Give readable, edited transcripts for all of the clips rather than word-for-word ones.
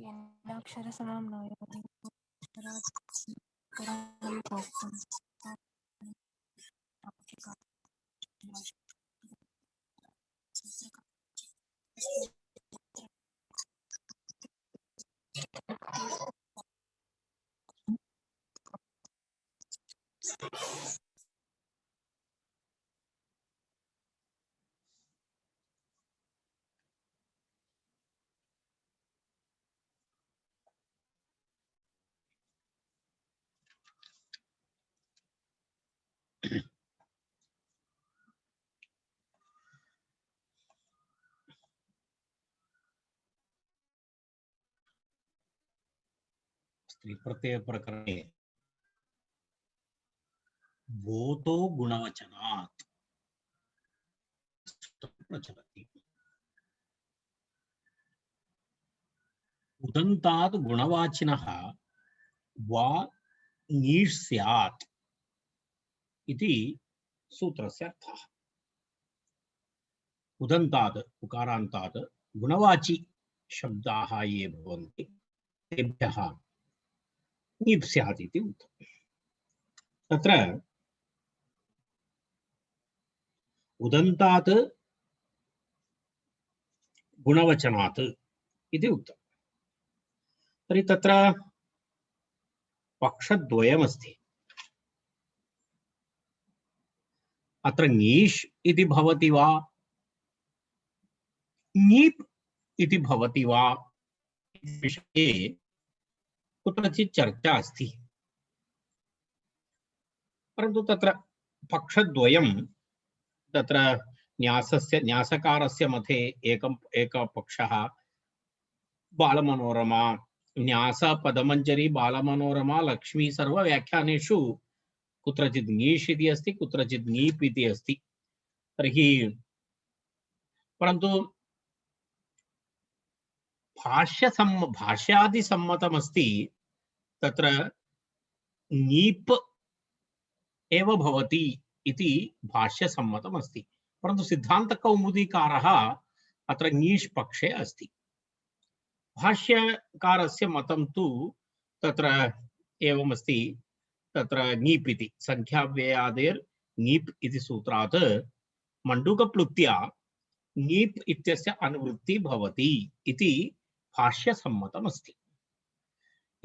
येनाक्षरसमन्वयो अक्षरात् प्रोक्तं स्त्री प्रत्यय प्रकरणे भूतो गुणवचनात् प्रचलति। उदन्तात् गुणवाचिनः वा ङीष् स्यात् इति सूत्रस्य अर्थः। उदन्तात् उकारान्तात् गुणवाची शब्दाः ये भवन्ति तेभ्यः ङीप् स्यात् इति उक्तम्। तत्र उदन्तात् गुणवचनात् इति उक्तम्। तर्हि तत्र पक्षद्वयमस्ति। अत्र ङीष् इति भवति वा ङीप् इति भवति वा विषये कुत्रचित् चर्चा अस्ति। परन्तु तत्र पक्षद्वयं तत्र न्यासकारस्य मते एकः पक्षः बालमनोरमा न्यास पदमञ्जरी बालमनोरमा लक्ष्मी सर्वव्याख्यानेषु कुत्रचित् ङीष् इति अस्ति कुत्रचित् ङीप् इति अस्ति। तर्हि परन्तु भाष्यादिसम्मतमस्ति तत्र ङीप् एव भवति इति भाष्यसम्मतमस्ति। परन्तु सिद्धान्तकौमुदीकारः अत्र ङीष् पक्षे अस्ति। भाष्यकारस्य मतं तु तत्र एवमस्ति तत्र ङीप् इति संख्याव्ययादेर् ङीप् इति सूत्रात् मण्डूकप्लुत्या ङीप् इत्यस्य अनुवृत्तिः भवति इति भाष्यसम्मतमस्ति।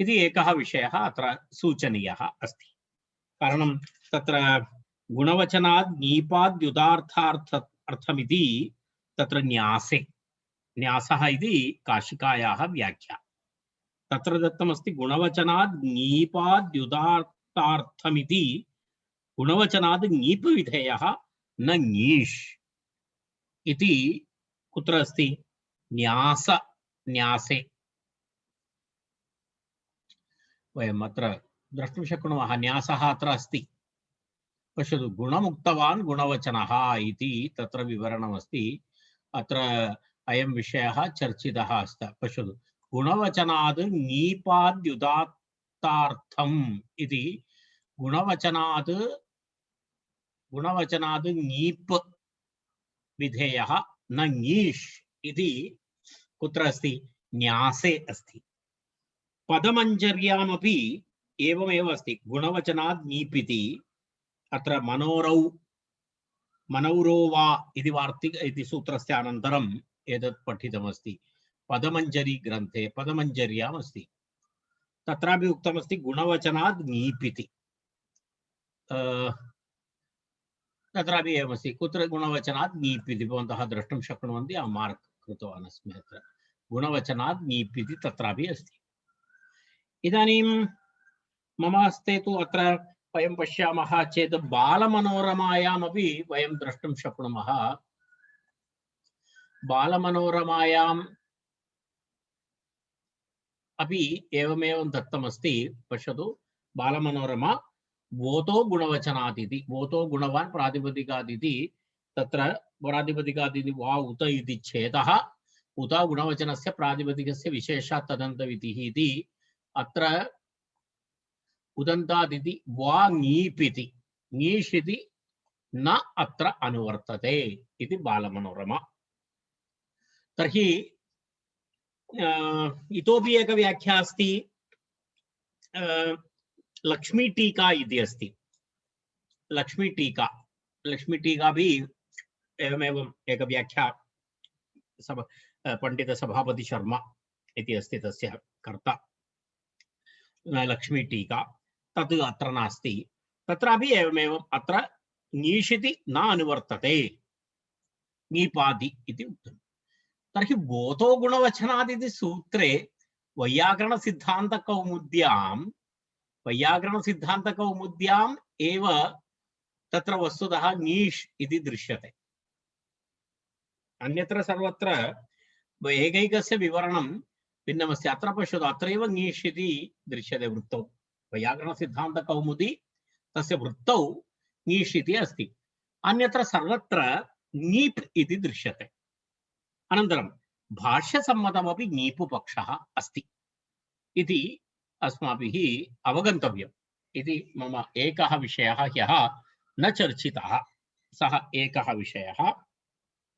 इति एकः विषयः अत्र सूचनीयः अस्ति। कारणं तत्र गुणवचनात् ङीपाद्युदार्थार्थमिति तत्र न्यासे न्यासः इति काशिकायाः व्याख्या। तत्र दत्तमस्ति गुणवचनात् ङीपाद्युदार्थार्थमिति गुणवचनात् ङीप् विधेयः न ङीष् इति कुत्र अस्ति न्यासे वयम् अत्र द्रष्टुं शक्नुमः। न्यासः अत्र अस्ति। पश्यतु गुणमुक्तवान् गुणवचनः इति तत्र विवरणमस्ति। अत्र अयं विषयः चर्चितः अस्ति। पश्यतु गुणवचनात् ङीपाद्युदात्तार्थम् इति गुणवचनात् ङीप् विधेयः न ङीष् इति कुत्र अस्ति न्यासे अस्ति। पदमञ्जर्यामपि एवमेव अस्ति। गुणवचनात् ङीप् इति अत्र मनौरो वा इति वार्तिक इति सूत्रस्य अनन्तरम् एतत् पठितमस्ति। पदमञ्जरी ग्रन्थे पदमञ्जर्याम् अस्ति। तत्रापि उक्तमस्ति गुणवचनात् ङीप् इति। तत्रापि एवमस्ति। कुत्र गुणवचनात् ङीप् इति भवन्तः द्रष्टुं शक्नुवन्ति। अहं मार्क् कृतवान् अस्मि। अत्र गुणवचनात् ङीप् इति तत्रापि अस्ति। इदानीं मम हस्ते तु अत्र वयं पश्यामः चेत् बालमनोरमायामपि वयं द्रष्टुं शक्नुमः। बालमनोरमायाम् अपि एवमेव दत्तमस्ति। पश्यतु बालमनोरमा वोतो गुणवचनात् इति। वोतो गुणवान् प्रातिपदिकात् इति तत्र प्रातिपदिकात् इति वा उत इति चेतः उत गुणवचनस्य प्रातिपदिकस्य विशेषात् तदन्तविधिः इति अत्र उदन्तादिति वा ङीप् इति ङीष् इति न अत्र अनुवर्तते इति बालमनोरमा। तर्हि इतोपि एक व्याख्या अस्ति, लक्ष्मी टीका इति अस्ति। लक्ष्मी टीका भी एवमेवम् एक व्याख्या पंडित सभापति शर्मा इति अस्ति तस्य कर्ता। लक्ष्मी टीका तत् अत्र नास्ति, तत्रापि एवमेवम् अत्र ङीषिति न अनुवर्तते, ङीपादि इति उक्तम्। तर्हि बोधो गुणवचनादिति सूत्रे वैयाकरणसिद्धान्तकौमुद्याम् एव तत्र वस्तुतः ङीष् इति दृश्यते। अन्यत्र सर्वत्र एकैकस्य विवरणं भिन्नमस्ति। अत्र पश्यतु, अत्रैव ङीष् इति दृश्यते वृत्तौ। वैयाकरणसिद्धान्तकौमुदी तस्य वृत्तौ ङीष् इति अस्ति, अन्यत्र सर्वत्र ङीप् इति दृश्यते। अनन्तरं भाष्यसम्मतमपि ङीपुपक्षः अस्ति इति अस्माभिः अवगन्तव्यम् इति मम एकः विषयः ह्यः न चर्चितः, सः एकः विषयः।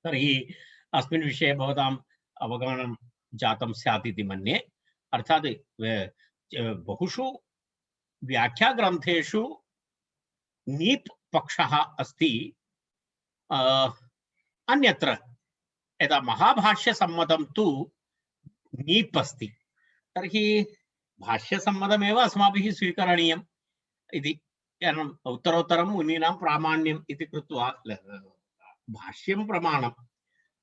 तर्हि अस्मिन् विषये भवताम् अवगमनं जातं स्यात् इति मन्ये। अर्थात् बहुषु व्याख्याग्रन्थेषु ङीप् पक्षः अस्ति, अन्यत्र यदा महाभाष्यसम्मतं तु ङीप् अस्ति। तर्हि भाष्यसम्मतमेव अस्माभिः स्वीकरणीयम् इति, कारणम् उत्तरोत्तरं मुनीनां प्रामाण्यम् इति कृत्वा भाष्यं प्रमाणम्।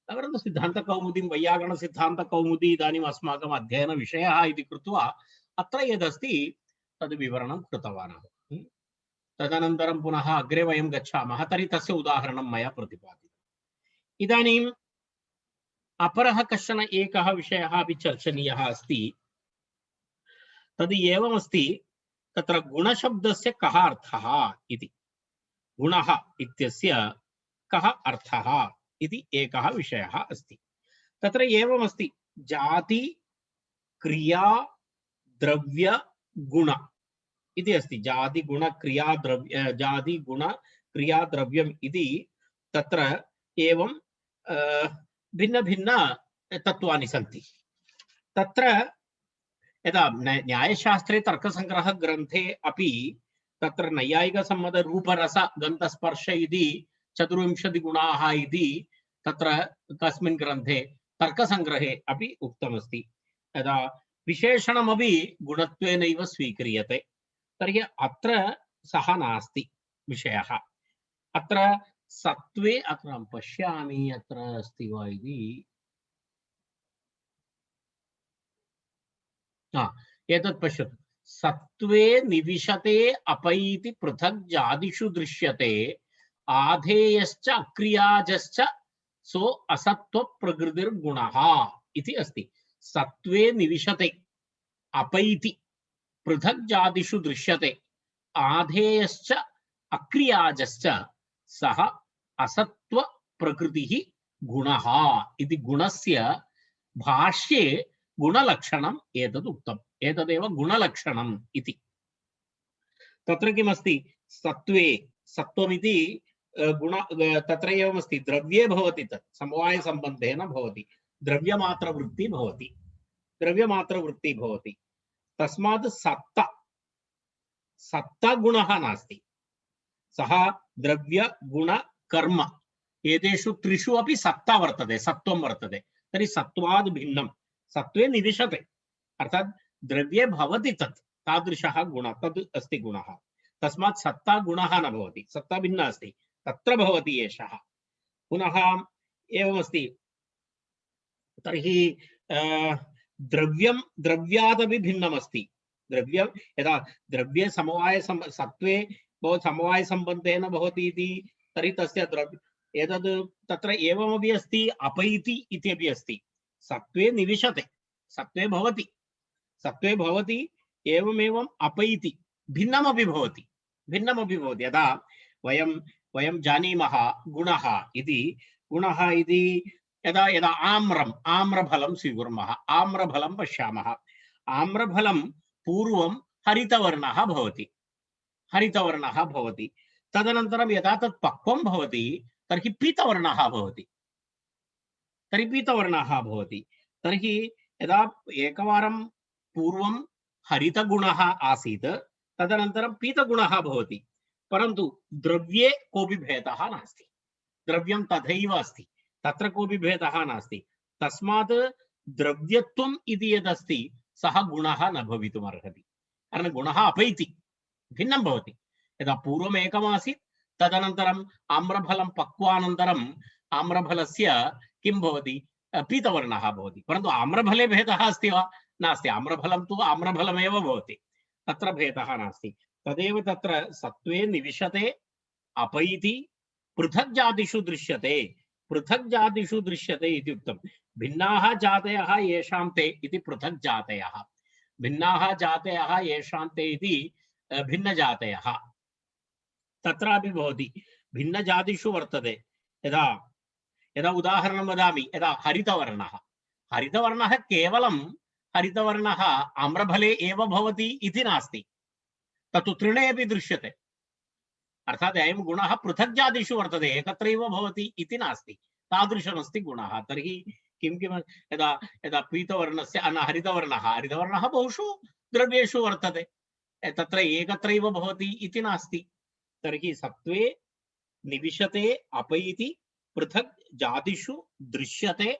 परन्तु सिद्धान्तकौमुदीं वैयाकरणसिद्धान्तकौमुदी इदानीम् अस्माकम् अध्ययनविषयः इति कृत्वा अत्र यदस्ति तद् विवरणं कृतवान् अहम्। तदनन्तरं पुनः अग्रे वयं गच्छामः, तर्हि तस्य उदाहरणं मया प्रतिपादितम्। इदानीम् अपरः कश्चन एकः विषयः अपि चर्चनीयः अस्ति। तद् एवमस्ति, तत्र गुणशब्दस्य कः अर्थः इति, गुणः इत्यस्य कः अर्थः इति एकः विषयः अस्ति। तत्र एवमस्ति, जाति क्रिया द्रव्य गुण इति अस्ति। जाति गुण क्रिया द्रव्यम् इति तत्र एवं भिन्न भिन्न तत्त्वानि सन्ति। तत्र यदा न्यायशास्त्रे तर्कसंग्रह ग्रन्थे अपि तत्र नैयायिकसम्मत रूपरस गन्धस्पर्श इति 24 गुणाः इति तत्र कस्मिन् ग्रन्थे तर्कसंग्रहे अपि उक्तमस्ति। यदा विशेषणमपि गुणत्वेनैव स्वीक्रियते, तर्हि अत्र सः नास्ति विषयः। अत्र सत्त्वे, अत्र पश्यामि अत्र अस्ति वा इति, एतत् पश्यतु, सत्त्वे निविशते अपैति पृथक् जादिषु दृश्यते, आधेयश्च अक्रियाजश्च सो असत्त्व प्रकृतिर्गुणः इति अस्ति। सत्त्वे निविशते अपैति पृथक् जादिषु दृश्यते, आधेयश्च अक्रियाजश्च सः असत्त्व प्रकृतिः गुणः इति गुणस्य भाष्ये गुणलक्षणम् एतद् उक्तम्। एतदेव गुणलक्षणम् इति। तत्र किमस्ति, सत्त्वे, सत्त्वमिति गुण तत्र एवमस्ति, द्रव्ये भवति, तत् समवायसम्बन्धेन भवति, द्रव्यमात्रवृत्ति भवति। तस्मात् सत्ता गुणः नास्ति। सः द्रव्य गुण कर्म एतेषु त्रिषु अपि सत्ता वर्तते, सत्त्वं वर्तते। तर्हि सत्त्वाद् भिन्नं सत्त्वे निविशते, अर्थात् द्रव्ये भवति तत् तादृशः गुणः, तद् अस्ति गुणः। तस्मात् सत्ता गुणः न भवति, सत्ता भिन्ना अस्ति, तत्र भवति एषः। पुनः एवमस्ति, तर्हि द्रव्यं द्रव्यादपि भिन्नमस्ति। द्रव्यं यदा द्रव्ये सत्त्वे समवायसम्बन्धेन भवति इति, तर्हि तस्य एतद् तत्र एवमपि अस्ति, अपैति इत्यपि अस्ति। सत्त्वे निविशते, सत्त्वे भवति एवमेवम् अपैति भिन्नमपि भवति। यदा वयं जानीमः गुणः इति यदा आम्रफलं स्वीकुर्मः, आम्रफलं पश्यामः, आम्रफलं पूर्वं हरितवर्णः भवति, तदनन्तरं यदा तत् पक्वं भवति तर्हि पीतवर्णः भवति। तर्हि यदा एकवारं पूर्वं हरितगुणः आसीत् तदनन्तरं पीतगुणः भवति, परन्तु द्रव्ये कोऽपि भेदः नास्ति, द्रव्यं तथैव अस्ति, तत्र कोऽपि भेदः नास्ति। तस्मात् द्रव्यत्वम् इति यदस्ति सः गुणः न भवितुमर्हति, कारणं गुणः अपैति भिन्नं भवति। यदा पूर्वम् एकमासीत् तदनन्तरम् आम्रफलं पक्वानन्तरम् आम्रफलस्य किं भवति, पीतवर्णः भवति, परन्तु आम्रफले भेदः अस्ति वा, नास्ति। आम्रफलं तु आम्रफलमेव भवति, तत्र भेदः नास्ति। तदेव तत्र सत्त्वे निविशते अपैति पृथक् जातिषु दृश्यते, पृथक् जातिषु दृश्यते इति उक्तं। भिन्नाः जातयः येषां ते इति पृथक् जातयः, भिन्नाः जातयः येषां ते इति भिन्नजातयः तत्रापि भवति। भिन्नजातिषु वर्तते। यदा यदा उदाहरणं वदामि, यदा हरितवर्णः, हरितवर्णः केवलं हरितवर्णः आम्रफले एव भवति इति नास्ति, तत्तु तृणे अपि दृश्यते। अर्थात् अयं गुणः पृथक् जातिषु वर्तते, एकत्रैव भवति इति नास्ति, तादृशमस्ति गुणः। तर्हि किं किं यदा यदा पीतवर्णस्य हरितवर्णः, हरितवर्णः बहुषु द्रव्येषु वर्तते, तत्र एकत्रैव भवति इति नास्ति। तर्हि सत्त्वे निविशते अपैति पृथक् जातिषु दृश्यते।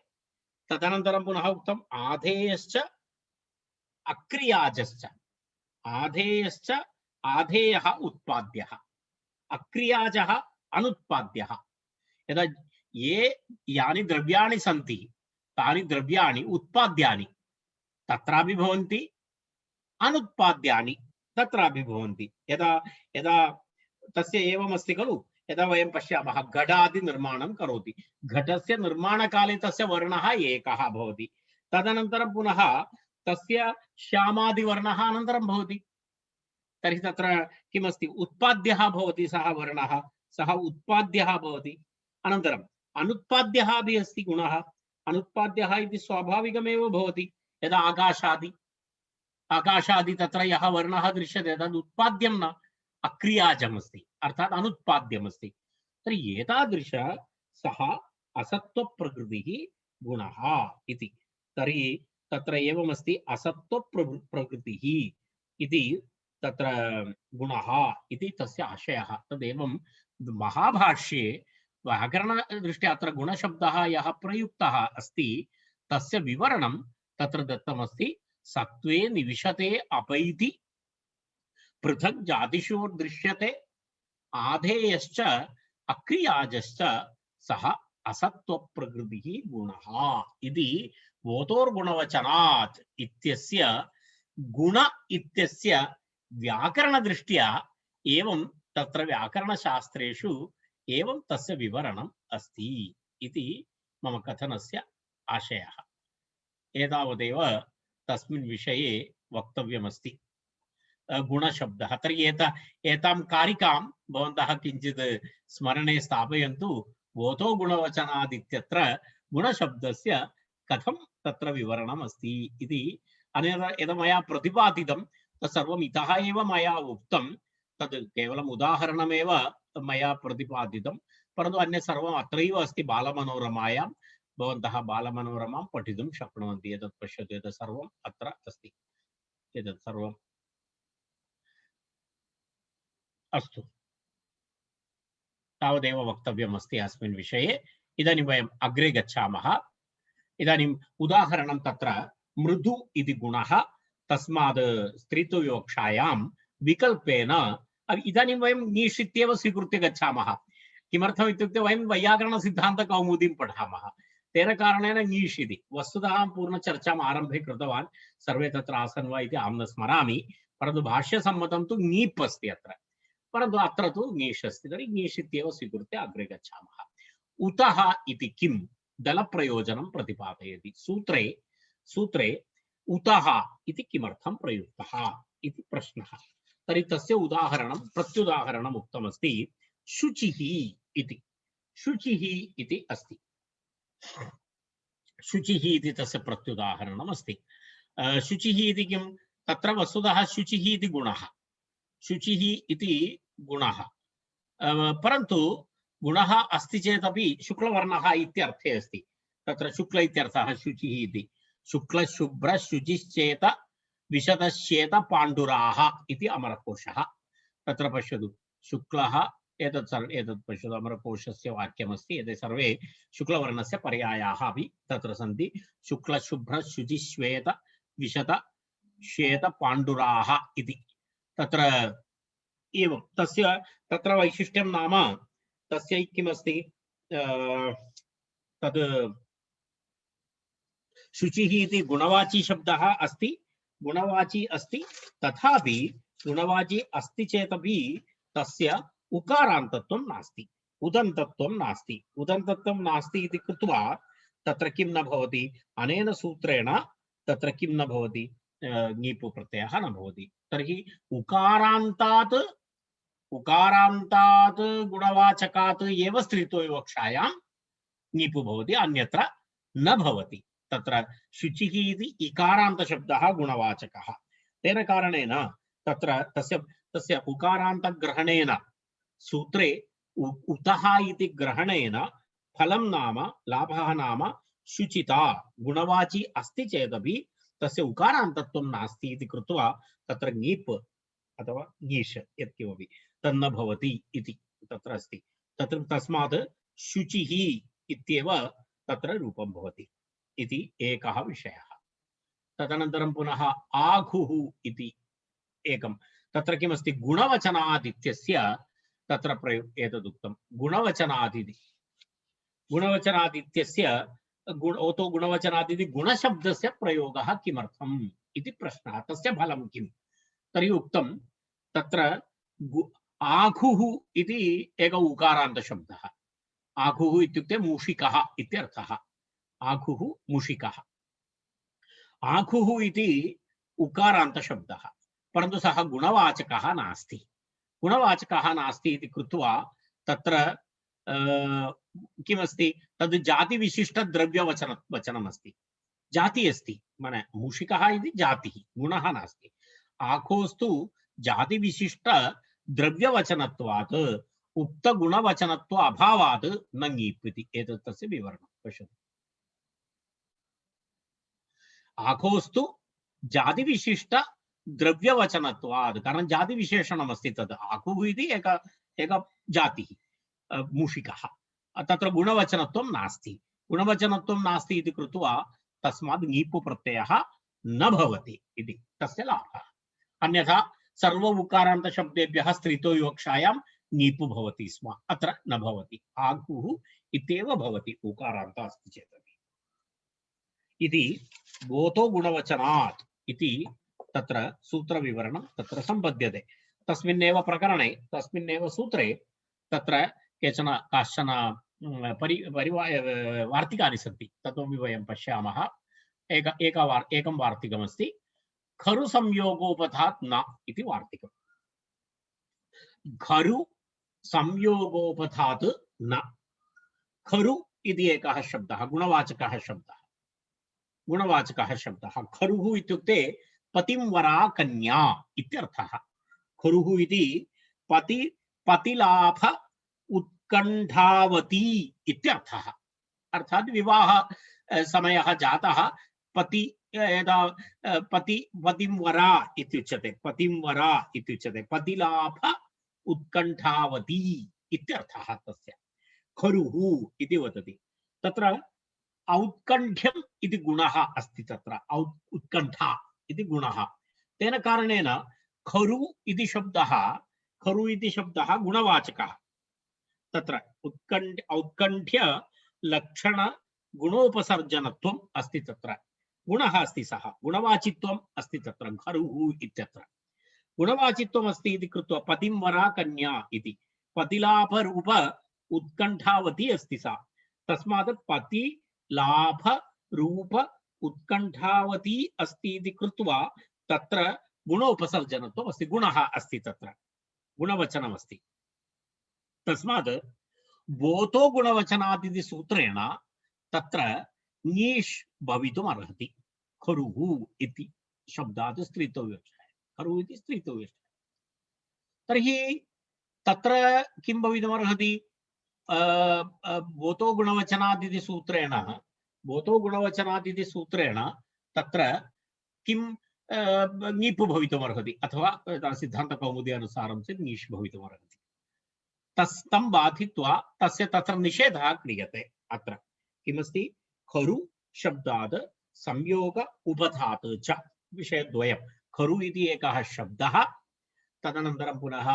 तदनन्तरं पुनः उक्तम् आधेयश्च अक्रियाजश्च, आधेयश्च आधेयः उत्पाद्यः, अक्रियाजः अनुत्पाद्यः। यदा यानि द्रव्याणि सन्ति तानि द्रव्याणि उत्पाद्यानि तत्रापि भवन्ति, अनुत्पाद्यानि तत्रापि भवन्ति। यदा यदा तस्य एवमस्ति खलु, यदा वयं पश्यामः घटादि निर्माणं करोति, घटस्य निर्माणकाले तस्य वर्णः एकः भवति, तदनन्तरं पुनः तस्य श्यामादिवर्णः अनन्तरं भवति। तर्हि तत्र किमस्ति, उत्पाद्यः भवति सः वर्णः, सः उत्पाद्यः भवति। अनन्तरम् अनुत्पाद्यः अपि अस्ति गुणः, अनुत्पाद्यः इति स्वाभाविकमेव भवति। यदा आकाशादि तत्र यः वर्णः दृश्यते तद् उत्पाद्यं न, अक्रियाजमस्ति, अर्थात् अनुत्पाद्यमस्ति। तर्हि एतादृश सः असत्त्वप्रकृतिः गुणः इति। तर्हि तत्र एवमस्ति, असत्त्वप्रकृतिः इति तत्र गुणः इति तस्य आशयः। तदेवं महाभाष्ये व्याकरणदृष्ट्या अत्र गुणशब्दः यः प्रयुक्तः अस्ति तस्य विवरणं तत्र दत्तमस्ति। सत्त्वे निविशते अपैति पृथक् जातिषु दृश्यते आधेयश्च अक्रियाजश्च सः असत्त्वप्रकृतिः गुणः इति वोतोर्गुणवचनात् इत्यस्य गुण इत्यस्य व्याकरणदृष्ट्या एवं तत्र व्याकरणशास्त्रेषु एवं तस्य विवरणम् अस्ति इति मम कथनस्य आशयः। एतावदेव तस्मिन् विषये वक्तव्यमस्ति। गुणशब्दः, तर्हि एतां कारिकां भवन्तः किञ्चित् स्मरणे स्थापयन्तु। वोतो गुणवचनादित्यत्र गुणशब्दस्य कथं तत्र विवरणम् अस्ति इति। अनेन यद् मया प्रतिपादितं तत्सर्वम् इतः एव मया उक्तं, तद् केवलम् उदाहरणमेव मया प्रतिपादितं, परन्तु अन्यत् सर्वम् अत्रैव अस्ति बालमनोरमायां। भवन्तः बालमनोरमां पठितुं शक्नुवन्ति। एतत् पश्यतु, एतत् सर्वम् अत्र अस्ति। एतत् सर्वम् अस्तु, तावदेव वक्तव्यम् अस्ति अस्मिन् विषये। इदानीं वयम् अग्रे गच्छामः। इदानीम् उदाहरणं तत्र मृदु इति गुणः, तस्मात् स्त्रीत्वविवक्षायां विकल्पेन इदानीं वयं नीष् इत्येव स्वीकृत्य गच्छामः। किमर्थम् इत्युक्ते वयं वैयाकरणसिद्धान्तकौमुदीं पठामः, तेन कारणेन नीष् इति। वस्तुतः अहं पूर्णचर्चाम् आरम्भे कृतवान्, सर्वे तत्र आसन् वा इति अहं न स्मरामि, परन्तु भाष्यसम्मतं तु नीप् अस्ति अत्र, परन्तु अत्र तु नीष् अस्ति। तर्हि नीष् इत्येव स्वीकृत्य अग्रे गच्छामः। उतः इति किं दलप्रयोजनं प्रतिपादयति। सूत्रे उतः इति किमर्थं प्रयुक्तः इति प्रश्नः। तर्हि तस्य उदाहरणं प्रत्युदाहरणम् उक्तमस्ति। शुचिः इति, शुचिः इति अस्ति। शुचिः इति तस्य प्रत्युदाहरणम् अस्ति। शुचिः इति किं, तत्र वस्तुतः शुचिः इति गुणः, शुचिः इति गुणः, परन्तु गुणः अस्ति चेदपि शुक्लवर्णः इत्यर्थे अस्ति। तत्र शुक्ल इत्यर्थः शुचिः इति। शुक्लशुभ्र शुचिश्चेत विशदश्चेत पाण्डुराः इति अमरकोशः। तत्र पश्यतु शुक्लः एतत् पश्यतु अमरकोशस्य वाक्यमस्ति। एते सर्वे शुक्लवर्णस्य पर्यायाः अपि तत्र सन्ति। शुक्लशुभ्र शुचिश्वेत विशद श्वेत पाण्डुराः इति तत्र एवं तस्य तत्र वैशिष्ट्यं नाम तस्य किमस्ति तद् शुचिः इति गुणवाची शब्दः अस्ति, गुणवाची अस्ति, तथापि गुणवाची अस्ति चेदपि तस्य उकारान्तत्वं नास्ति, उदन्तत्वं नास्ति। उदन्तत्वं नास्ति इति कृत्वा तत्र किं न भवति, अनेन सूत्रेण तत्र किं न भवति, ङीपु प्रत्ययः न भवति। तर्हि उकारान्तात् गुणवाचकात् एव स्त्रीत्वविवक्षायां ङीपु भवति, अन्यत्र न भवति। तत्र शुचिः इति इकारान्तशब्दः गुणवाचकः। तेन कारणेन तत्र तस्य उकारान्तग्रहणेन सूत्रे उतः इति ग्रहणेन फलं नाम लाभः नाम शुचिता गुणवाची अस्ति चेदपि तस्य उकारान्तत्वं नास्ति इति कृत्वा तत्र ङीप् अथवा ङीष् यत्किमपि तन्न भवति इति तत्र अस्ति। तत्र तस्मात् शुचिः इत्येव तत्र रूपं भवति इति एकः विषयः। तदनन्तरं पुनः आघुः इति एकं तत्र किमस्ति, गुणवचनादित्यस्य तत्र एतदुक्तं गुणवचनादिति गुणवचनादित्यस्य ओतो गुणवचनादिति गुणशब्दस्य प्रयोगः किमर्थम् इति प्रश्नः, तस्य फलं किम्? तर्हि उक्तं तत्र आघुः इति एक उकारान्तशब्दः। आघुः इत्युक्ते मूषिकः इत्यर्थः। आघुः मूषिकः। आघुः इति उकारान्तशब्दः, परन्तु सः गुणवाचकः नास्ति। गुणवाचकः नास्ति इति कृत्वा तत्र किमस्ति, तद् जातिविशिष्टद्रव्यवचनमस्ति। जाति अस्ति, माने मूषिकः इति जातिः, गुणः नास्ति। आघोस्तु जातिविशिष्टद्रव्यवचनत्वात् उक्तगुणवचनत्व अभावात् न ङीप् इति एतत् तस्य विवरणं। पश्यतु, आघोस्तु जातिविशिष्ट द्रव्यवचनत्वात्, कारण जातिविशेषणमस्ति तद्। आघुः इति एक जातिः मूषिकः, तत्र गुणवचनत्वं नास्ति। गुणवचनत्वं नास्ति इति कृत्वा तस्मात् ङीप् प्रत्ययः न भवति इति तस्य लाभः। अन्यथा सर्व उकारान्तशब्देभ्यः स्त्रीत्वविवक्षायां ङीप् भवति स्म, अत्र न भवति। आघुः इत्येव भवति उकारान्तः अस्ति चेदपि इति गोतो गुणवचनात् इति तत्र सूत्रविवरणं तत्र सम्पद्यते। तस्मिन्नेव प्रकरणे तस्मिन्नेव सूत्रे तत्र काश्चन वार्तिकानि सन्ति, ततोपि वयं पश्यामः। एकं वार्तिकमस्ति, खरु संयोगोपथात् न इति वार्तिकम्। खरु संयोगोपथात् न, खरु इति एकः शब्दः, गुणवाचकः शब्दः। गुणवाचकः शब्दः खरुः इत्युक्ते पतिं वरा कन्या इत्यर्थः। खरुः इति पतिलाभ उत्कण्ठावती इत्यर्थः। अर्थात् विवाह समयः जातः, पतिं वरा इत्युच्यते, पतिं वरा इत्युच्यते, पतिलाभ उत्कण्ठावती इत्यर्थः तस्य खरुः इति वदति। तत्र औत्कण्ठ्यम् इति गुणः अस्ति, तत्र उत्कण्ठा इति गुणः। तेन कारणेन खरु इति शब्दः गुणवाचकः। तत्र औत्कण्ठ्य लक्षण गुणोपसर्जनत्वम् अस्ति, तत्र गुणः अस्ति, सः गुणवाचित्वम् अस्ति तत्र खरुः इत्यत्र गुणवाचित्वम् अस्ति इति कृत्वा पतिं वरा कन्या इति पतिलाभरूप उत्कण्ठावती अस्ति सा। तस्मात् पतिलाभ रूप उत्कण्ठावती अस्ति इति कृत्वा तत्र गुणोपसर्जनत्वम् अस्ति, गुणः अस्ति, तत्र गुणवचनमस्ति। तस्मात् बोतो गुणवचनादिति सूत्रेण तत्र ङीष् भवितुम् अर्हति। खरुः इति शब्दात् स्त्रीत्वविवक्षाय, खरुः इति स्त्रीत्वविवक्षाय। तर्हि तत्र किं भवितुम् अर्हति? बोतो गुणवचनादिति सूत्रेण तत्र किं ङीप् भवितुमर्हति अथवा सिद्धान्तकौमुदी अनुसारं चेत् ङीष् भवितुमर्हति तं बाधित्वा तस्य तत्र निषेधः क्रियते अत्र किमस्ति खरु शब्दात् संयोग उपधात् च विषयद्वयं खरु इति एकः शब्दः तदनन्तरं पुनः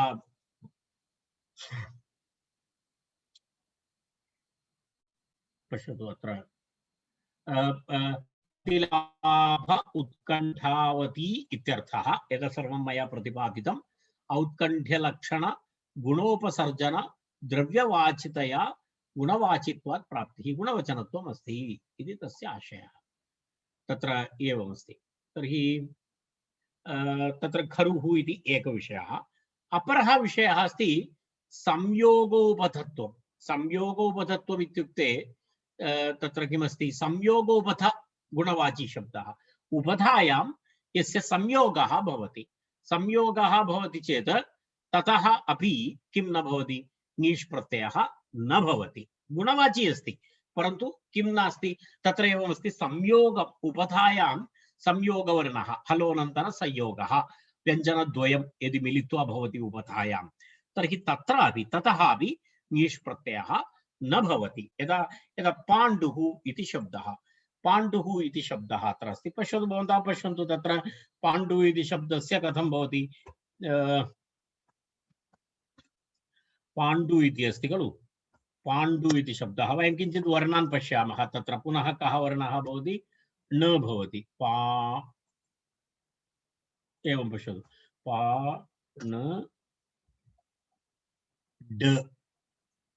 पश्यतु अत्र तिलाभ उत्कण्ठावती इत्यर्थः एतत् सर्वं मया प्रतिपादितम् औत्कण्ठ्यलक्षण गुणोपसर्जन द्रव्यवाचितया गुणवाचित्वात् प्राप्तिः गुणवचनत्वम् अस्ति इति तस्य आशयः तत्र एवमस्ति तर्हि तत्र खरुः इति एकः विषयः अपरः विषयः अस्ति संयोगोपधत्वं संयोगोपधत्वम् इत्युक्ते तत्र किमस्ति संयोगोपध गुणवाची शब्दः उपधायां यस्य संयोगः भवति चेत् ततः अपि किं न भवति ङीष् प्रत्ययः न भवति गुणवाची अस्ति परन्तु किं नास्ति तत्र एवमस्ति संयोग उपधायां संयोगवर्णः हलोनन्तरं संयोगः व्यञ्जनद्वयं यदि मिलित्वा भवति उपधायां तर्हि तत्रापि ततः अपि ङीष् प्रत्ययः न भवति यदा यदा पाण्डुः इति शब्दः अत्र अस्ति पश्यतु भवन्तः पश्यन्तु तत्र पाण्डुः इति शब्दस्य कथं भवति पाण्डु इति अस्ति खलु पाण्डु इति शब्दः वयं किञ्चित् वर्णान् पश्यामः तत्र पुनः कः वर्णः भवति न भवति पा एवं पश्यतु पा न ड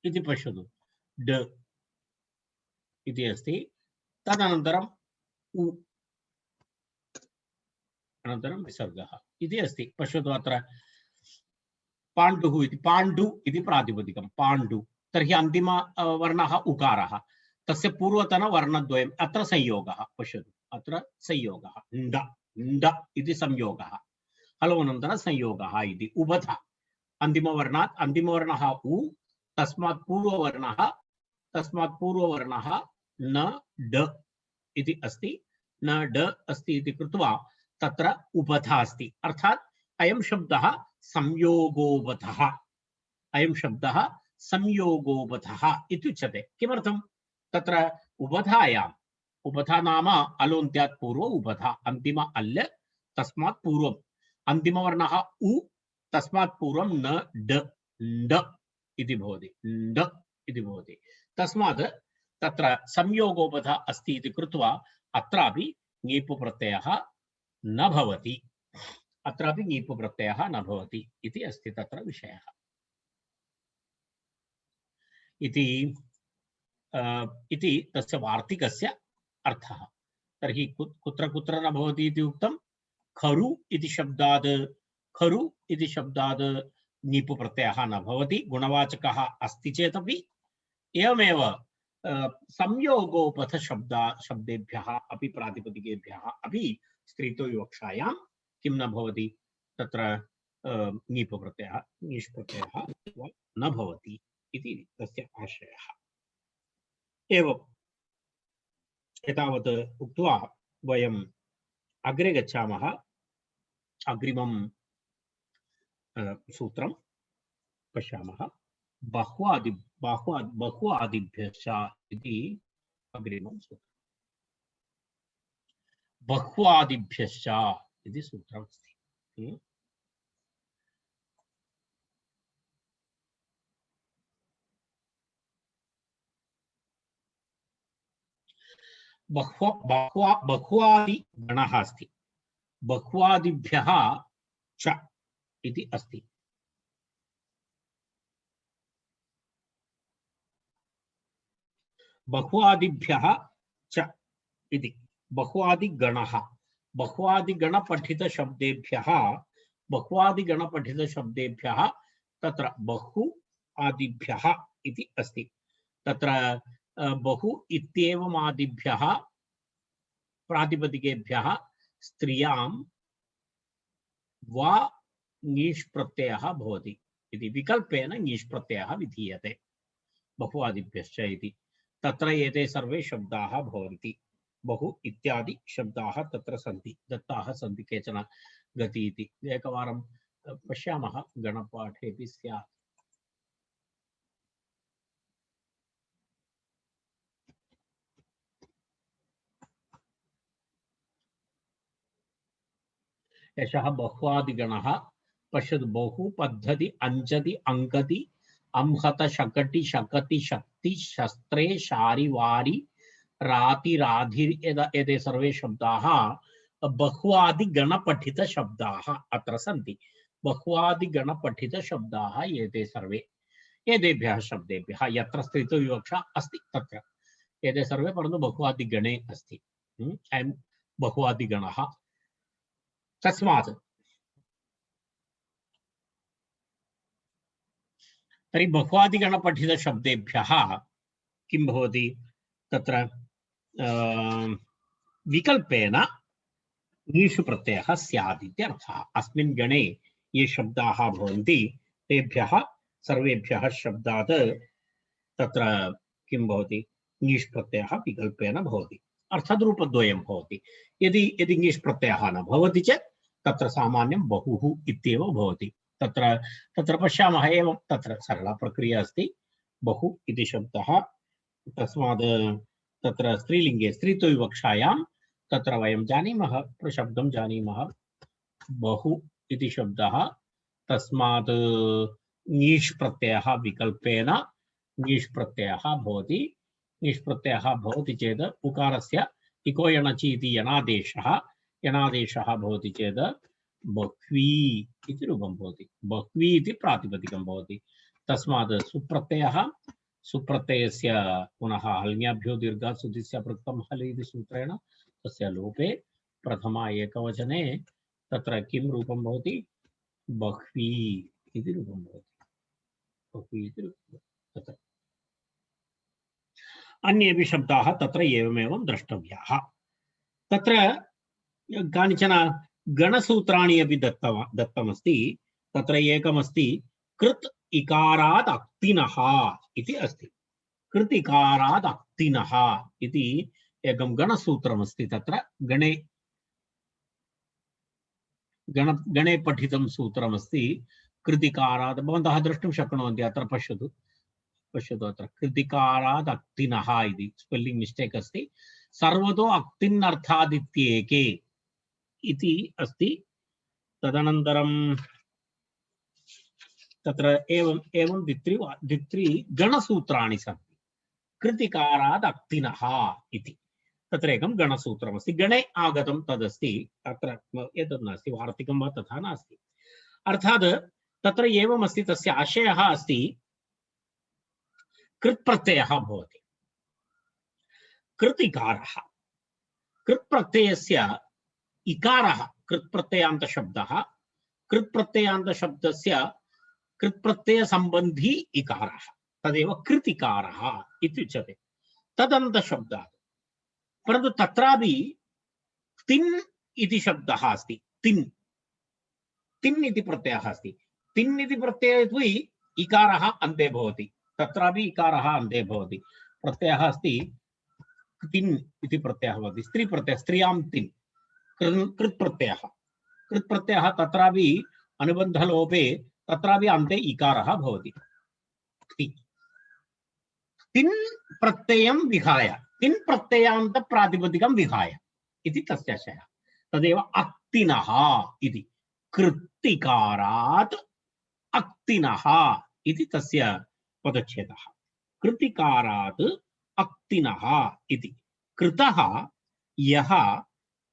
इति पश्यतु ड इति अस्ति तदनन्तरम् उ अनन्तरं विसर्गः इति अस्ति पश्यतु अत्र पाण्डुः इति पाण्डु इति प्रातिपदिकं पाण्डु तर्हि अन्तिम वर्णः उकारः तस्य पूर्वतन वर्णद्वयम् अत्र संयोगः पश्यतु अत्र संयोगः ण्ड ण्ड इति संयोगः हलोनन्तरं संयोगः इति उभध अन्तिमवर्णात् अन्तिमवर्णः उ तस्मात् पूर्ववर्णः न ड इति अस्ति न ड अस्ति इति कृत्वा तत्र उपधा अस्ति अर्थात् अयं शब्दः संयोगोपधः इत्युच्यते किमर्थं तत्र उपधायाम् उपधा नाम अलोन्त्यात् पूर्व उपधा अन्तिम अल् तस्मात् पूर्वम् अन्तिमवर्णः उ तस्मात् पूर्वं न ड ण्ड इति भवति तस्मात् तत्र संयोगोपध अस्ति इति कृत्वा अत्रापि ङीप् प्रत्ययः न भवति इति अस्ति तत्र विषयः इति तस्य वार्तिकस्य अर्थः तर्हि कुत्र कुत्र न भवति इति उक्तं खरु इति शब्दात् ङीप् प्रत्ययः न भवति गुणवाचकः अस्ति चेदपि एवमेव संयोगोपथ शब्देभ्यः अपि प्रातिपदिकेभ्यः अपि स्त्रीतो विवक्षायां किं न भवति तत्र ङीप् प्रत्ययः ङीष् प्रत्ययः न भवति इति तस्य आशयः एवम् एतावत् उक्त्वा वयम् अग्रे गच्छामः अग्रिमं सूत्रं पश्यामः बहुआदिभ्यश्च इति अग्रिमं सूत्रम् बहुआदिभ्यश्च इति सूत्रमस्ति बहुआदिगणः अस्ति बहुआदिभ्यः च इति अस्ति बहुआदिभ्यः च इति बहुआदिगणः बहुआदिगणपठितशब्देभ्यः तत्र बहु आदिभ्यः इति अस्ति तत्र बहु इत्येवमादिभ्यः प्रातिपदिकेभ्यः स्त्रियां वा ङीष् प्रत्ययः भवति इति विकल्पेन ङीष् प्रत्ययः विधीयते बहुआदिभ्यश्च इति तत्र एते सर्वे शब्दाः भवन्ति बहु इत्यादि शब्दाः तत्र सन्ति, दत्ताः सन्ति केचन गति इति। एकवारं पश्यामः, गणपाठेऽपि स्यात्। यशः बह्वादिगणः पश्यतु, बहु पद्धति अंजति अंगति अंहत शकटि शकति शक्ति शस्त्रे शारि वारि राति राधि एते सर्वे शब्दाः बहुवादिगणपठित शब्दाः अत्र सन्ति। बहुवादिगणपठित शब्दाः एते सर्वे, एतेभ्यः शब्देभ्यः यत्र स्त्रीत्वविवक्षा अस्ति तत्र एते सर्वे, परन्तु बहुवादिगणे अस्ति। अयं बहुवादिगणः। तस्मात् तर्हि बहुवादिगणपठितशब्देभ्यः किं भवति, तत्र विकल्पेन ङीषु प्रत्ययः स्यात् इत्यर्थः। अस्मिन् गणे ये शब्दाः भवन्ति तेभ्यः सर्वेभ्यः शब्दात् तत्र किं भवति, ङीष् प्रत्ययः विकल्पेन भवति, अर्थात् रूपद्वयं भवति। यदि ङीष् प्रत्ययः न भवति चेत् तत्र सामान्यं बहुः इत्येव भवति। तत्र पश्यामः, एवं तत्र सरला प्रक्रिया अस्ति। बहु इति शब्दः, तस्मात् तत्र स्त्रीलिङ्गे स्त्रीत्वविवक्षायां तत्र वयं जानीमः, प्रशब्दं जानीमः, बहु इति शब्दः, तस्मात् ङीष् प्रत्ययः विकल्पेन ङीष् प्रत्ययः भवति। ङीष् प्रत्ययः भवति चेत् उकारस्य इको यणचि इति यणादेशः भवति चेत् बह्वी इति रूपं भवति, बह्वी इति प्रातिपदिकं भवति। तस्मात् सुप्रत्ययस्य पुनः हल्ङ्याभ्यो दीर्घात् सुधिस्य पृक्तं हल इति सूत्रेण तस्य लोपे प्रथमा एकवचने तत्र किं रूपं भवति, बह्वी इति रूपं भवति, बह्वी इति रूपं तत्र। अन्येपि शब्दाः तत्र एवमेवं द्रष्टव्याः। तत्र कानिचन गणसूत्राणि अपि दत्तमस्ति। तत्र एकमस्ति कृत् इकारात् अक्तिनः इति अस्ति। कृत् इकारात् अक्तिनः इति एकं गणसूत्रमस्ति। तत्र गणे पठितं सूत्रमस्ति। कृत् इकारात् भवन्तः द्रष्टुं शक्नुवन्ति, अत्र पश्यतु अत्र कृतिकारात् अक्तिनः इति स्पेल्लिङ्ग् मिस्टेक् अस्ति। सर्वतो अक्तिन्नर्थादित्येके इति अस्ति। तदनन्तरं तत्र एवं द्वित्रि गणसूत्राणि सन्ति। कृतिकारात् अक्तिनः इति तत्र एकं गणसूत्रमस्ति, गणे आगतं तदस्ति। अत्र एतत् नास्ति, वार्तिकं वा तथा नास्ति। अर्थात् तत्र एवमस्ति, तस्य आशयः अस्ति, कृत् प्रत्ययः भवति, कृत् इकारः, कृत् प्रत्ययस्य इकारः, कृत् प्रत्ययान्त शब्दः, कृत् प्रत्ययान्त शब्दस्य कृत् प्रत्यय संबंधी इकारः, तदेव कृत् इकारः इति उच्यते। तदन्त शब्दात्, परन्तु तत्रापि तिन् इति शब्दः अस्ति। तिन् इति प्रत्ययः अस्ति। तिन् इति प्रत्यये इकारः अन्ते भवति, तत्रापि इकारः अन्ते भवति। प्रत्ययः अस्ति तिन् इति प्रत्ययः भवति, स्त्री प्रत्ययः, स्त्रियां तिन्, कृत् प्रत्ययः तत्रापि अनुबन्धलोपे तत्रापि अन्ते इकारः भवति। तिन् प्रत्ययं विहाय, तिन् प्रत्ययान्त प्रातिपदिकं विहाय इति तस्य आशयः। तदेव अक्तिनः इति, कृत्तिकारात् अक्तिनः इति तस्य पदच्छेदः। कृतिकारात् अक्तिनः इति, कृतः यः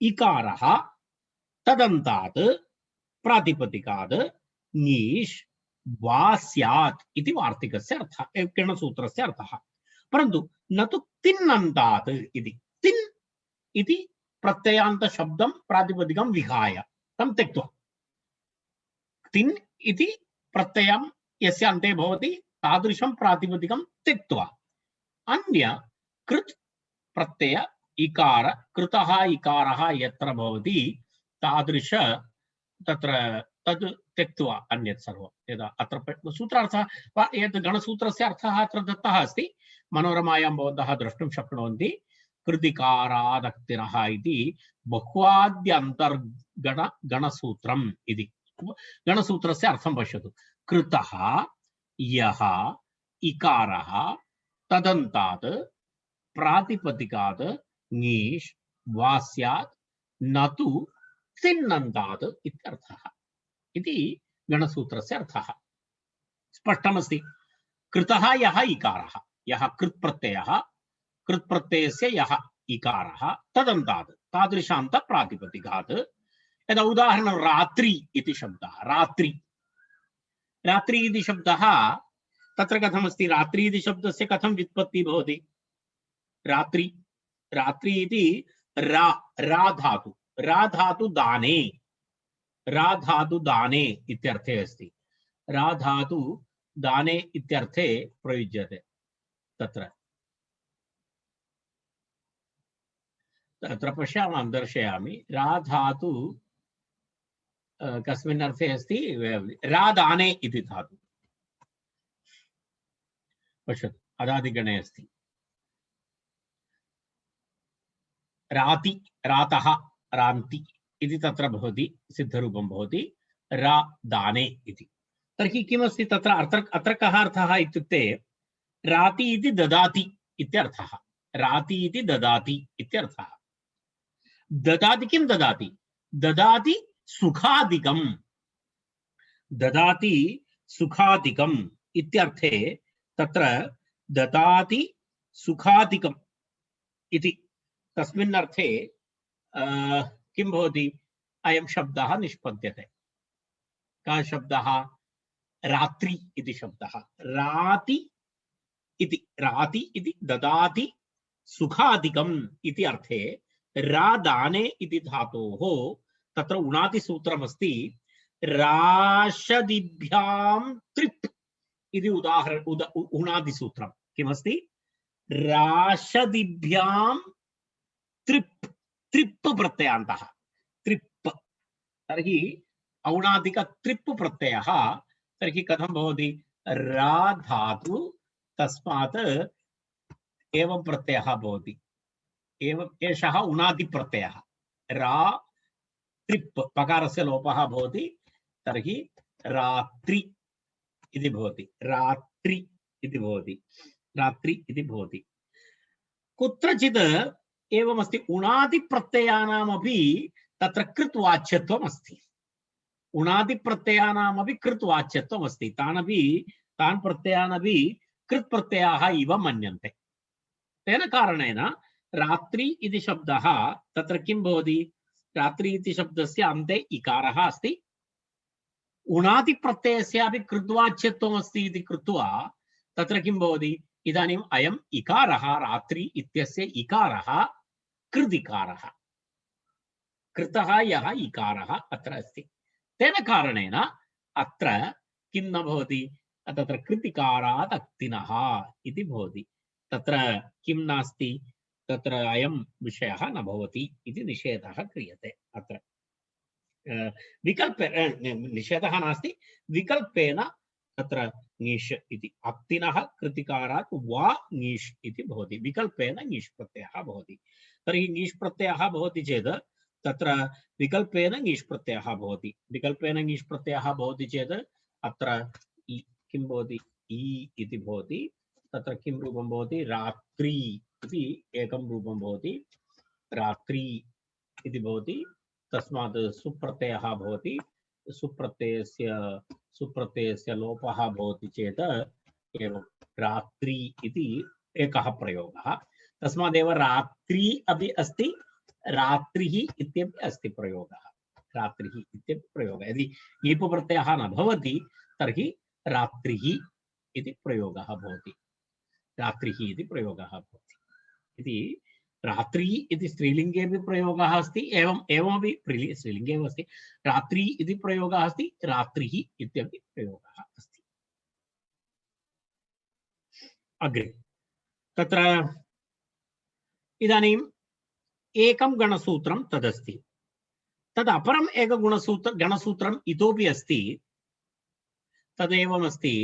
इकारः तदन्तात् प्रातिपदिकात् ङीष् वा स्यात् इति वार्तिकस्य अर्थः, गणसूत्रस्य अर्थः। परन्तु न तु तिन्नन्तात् इति। तिन् इति प्रत्ययान्त शब्दं प्रातिपदिकं विहाय तं त्यक्त्वा, तिन् इति प्रत्ययं यस्य अन्ते भवति तादृशं प्रातिपदिकं त्यक्त्वा अन्य कृत् प्रत्यय इकार, कृतः इकारः यत्र भवति तादृश तत्र तद् त्यक्त्वा अन्यत् सर्वं। यदा अत्र सूत्रार्थः यत् गणसूत्रस्य अर्थः अत्र दत्तः अस्ति, मनोरमायां भवन्तः द्रष्टुं शक्नुवन्ति। कृतिकारादक्तिनः इति बहुवाद्यन्तर्गण गणसूत्रम् इति गणसूत्रस्य अर्थं पश्यतु कृतः यः इकारः तदन्तात् प्रातिपदिकात् ङीष् वा स्यात् न तु तिङन्तात् इत्यर्थः इति गणसूत्रस्य अर्थः स्पष्टमस्ति कृतः यः इकारः यः कृत्प्रत्ययस्य यः इकारः तदन्तात् तादृशान्त प्रातिपदिकात् यदा उदाहरणं रात्रि इति शब्दः रात्रि रात्रि इति शब्दः तत्र कथमस्ति रात्रि इति शब्दस्य कथं व्युत्पत्तिः भवति रात्रि रात्रि इति रा धातु दाने इत्यर्थे अस्ति रा धातु दाने इत्यर्थे प्रयुज्यते तत्र तत्र पश्यामः दर्शयामि रा धातु कस्मिन् अर्थे अस्ति रा दाने इति धातु पश्यतु अदादिगणे अस्ति राति रातः रान्ति इति तत्र भवति सिद्धरूपं भवति रा दाने इति तर्हि किमस्ति तत्र अत्र कः अर्थः इत्युक्ते राति इति ददाति इत्यर्थः राति इति ददाति इत्यर्थः ददाति किं ददाति ददाति सुखादिकम् इत्यर्थे तत्र ददाति सुखादिकम् इति तस्मिन् अर्थे किं भवति अयं शब्दः निष्पद्यते कः शब्दः रात्रि इति शब्दः राति इति ददाति सुखादिकम् इति अर्थे रा दाने इति धातोः तत्र उणाति सूत्रमस्ति राशदिभ्यां त्रिप् इति उणाति सूत्रं किमस्ति राशदिभ्यां त्रिप् त्रिप् प्रत्ययान्तः त्रिप् तर्हि औणादिक त्रिप् प्रत्ययः तर्हि कथं भवति रा धातु तस्मात् एवं प्रत्ययः भवति एवं एषः उणादि प्रत्ययः रा त्रिप् पकारस्य लोपः भवति तर्हि रात्रि इति भवति रात्रि इति भवति कुत्रचित् एवमस्ति उणादि प्रत्ययानामपि तत्र कृत् वाच्यत्वम् अस्ति उणादि प्रत्ययानामपि कृत् वाच्यत्वम् अस्ति तान् प्रत्ययानपि कृत् प्रत्ययाः इव मन्यन्ते तेन कारणेन रात्रि इति शब्दः तत्र किं भवति रात्रि इति शब्दस्य अन्ते इकारः अस्ति उणादि प्रत्ययस्यापि कृत्वाच्यत्वम् अस्ति इति कृत्वा तत्र किं भवति इदानीम् अयम् इकारः रात्रि इत्यस्य इकारः कृदिकारः कृतः यः इकारः अत्र अस्ति तेन कारणेन अत्र किं न भवति तत्र कृतिकारात् अक्तिनः इति भवति तत्र किं नास्ति तत्र अयं विषयः न भवति इति निषेधः क्रियते अत्र विकल्प निषेधः नास्ति विकल्पेन तत्र ङीष् इति अक्तिनः कृतिकारात् वा ङीष् इति भवति विकल्पेन ङीष् प्रत्ययः भवति तर्हि ङीष् प्रत्ययः भवति चेत् तत्र विकल्पेन ङीष् प्रत्ययः भवति विकल्पेन ङीष् प्रत्ययः भवति चेत् अत्र किं भवति इ इति भवति तत्र किं रूपं भवति रात्रि इति एकं रूपं भवति रात्रि इति भवति तस्मात् सुप्रत्ययः भवति सुप्रत्ययस्य लोपः भवति चेत् एवं रात्रि इति एकः प्रयोगः तस्मादेव रात्रि अपि अस्ति रात्रिः इत्यपि अस्ति प्रयोगः रात्रिः इत्यपि प्रयोगः यदि ईप् प्रत्ययः न भवति तर्हि रात्रिः इति प्रयोगः भवति रात्रिः इति प्रयोगः भवति इति रात्रि इति स्त्रीलिंगे भी प्रयोगः अस्ति एवमपि स्त्रीलिंगे एव अस्ति रात्रि इति प्रयोगः अस्ति रात्रिः इत्यपि प्रयोगः अस्ति अग्रे तत्र इदानीम् एकं गणसूत्रं तदस्ति तद् अपरम् एक गणसूत्रम् इतोपि अस्ति तदेवमस्ति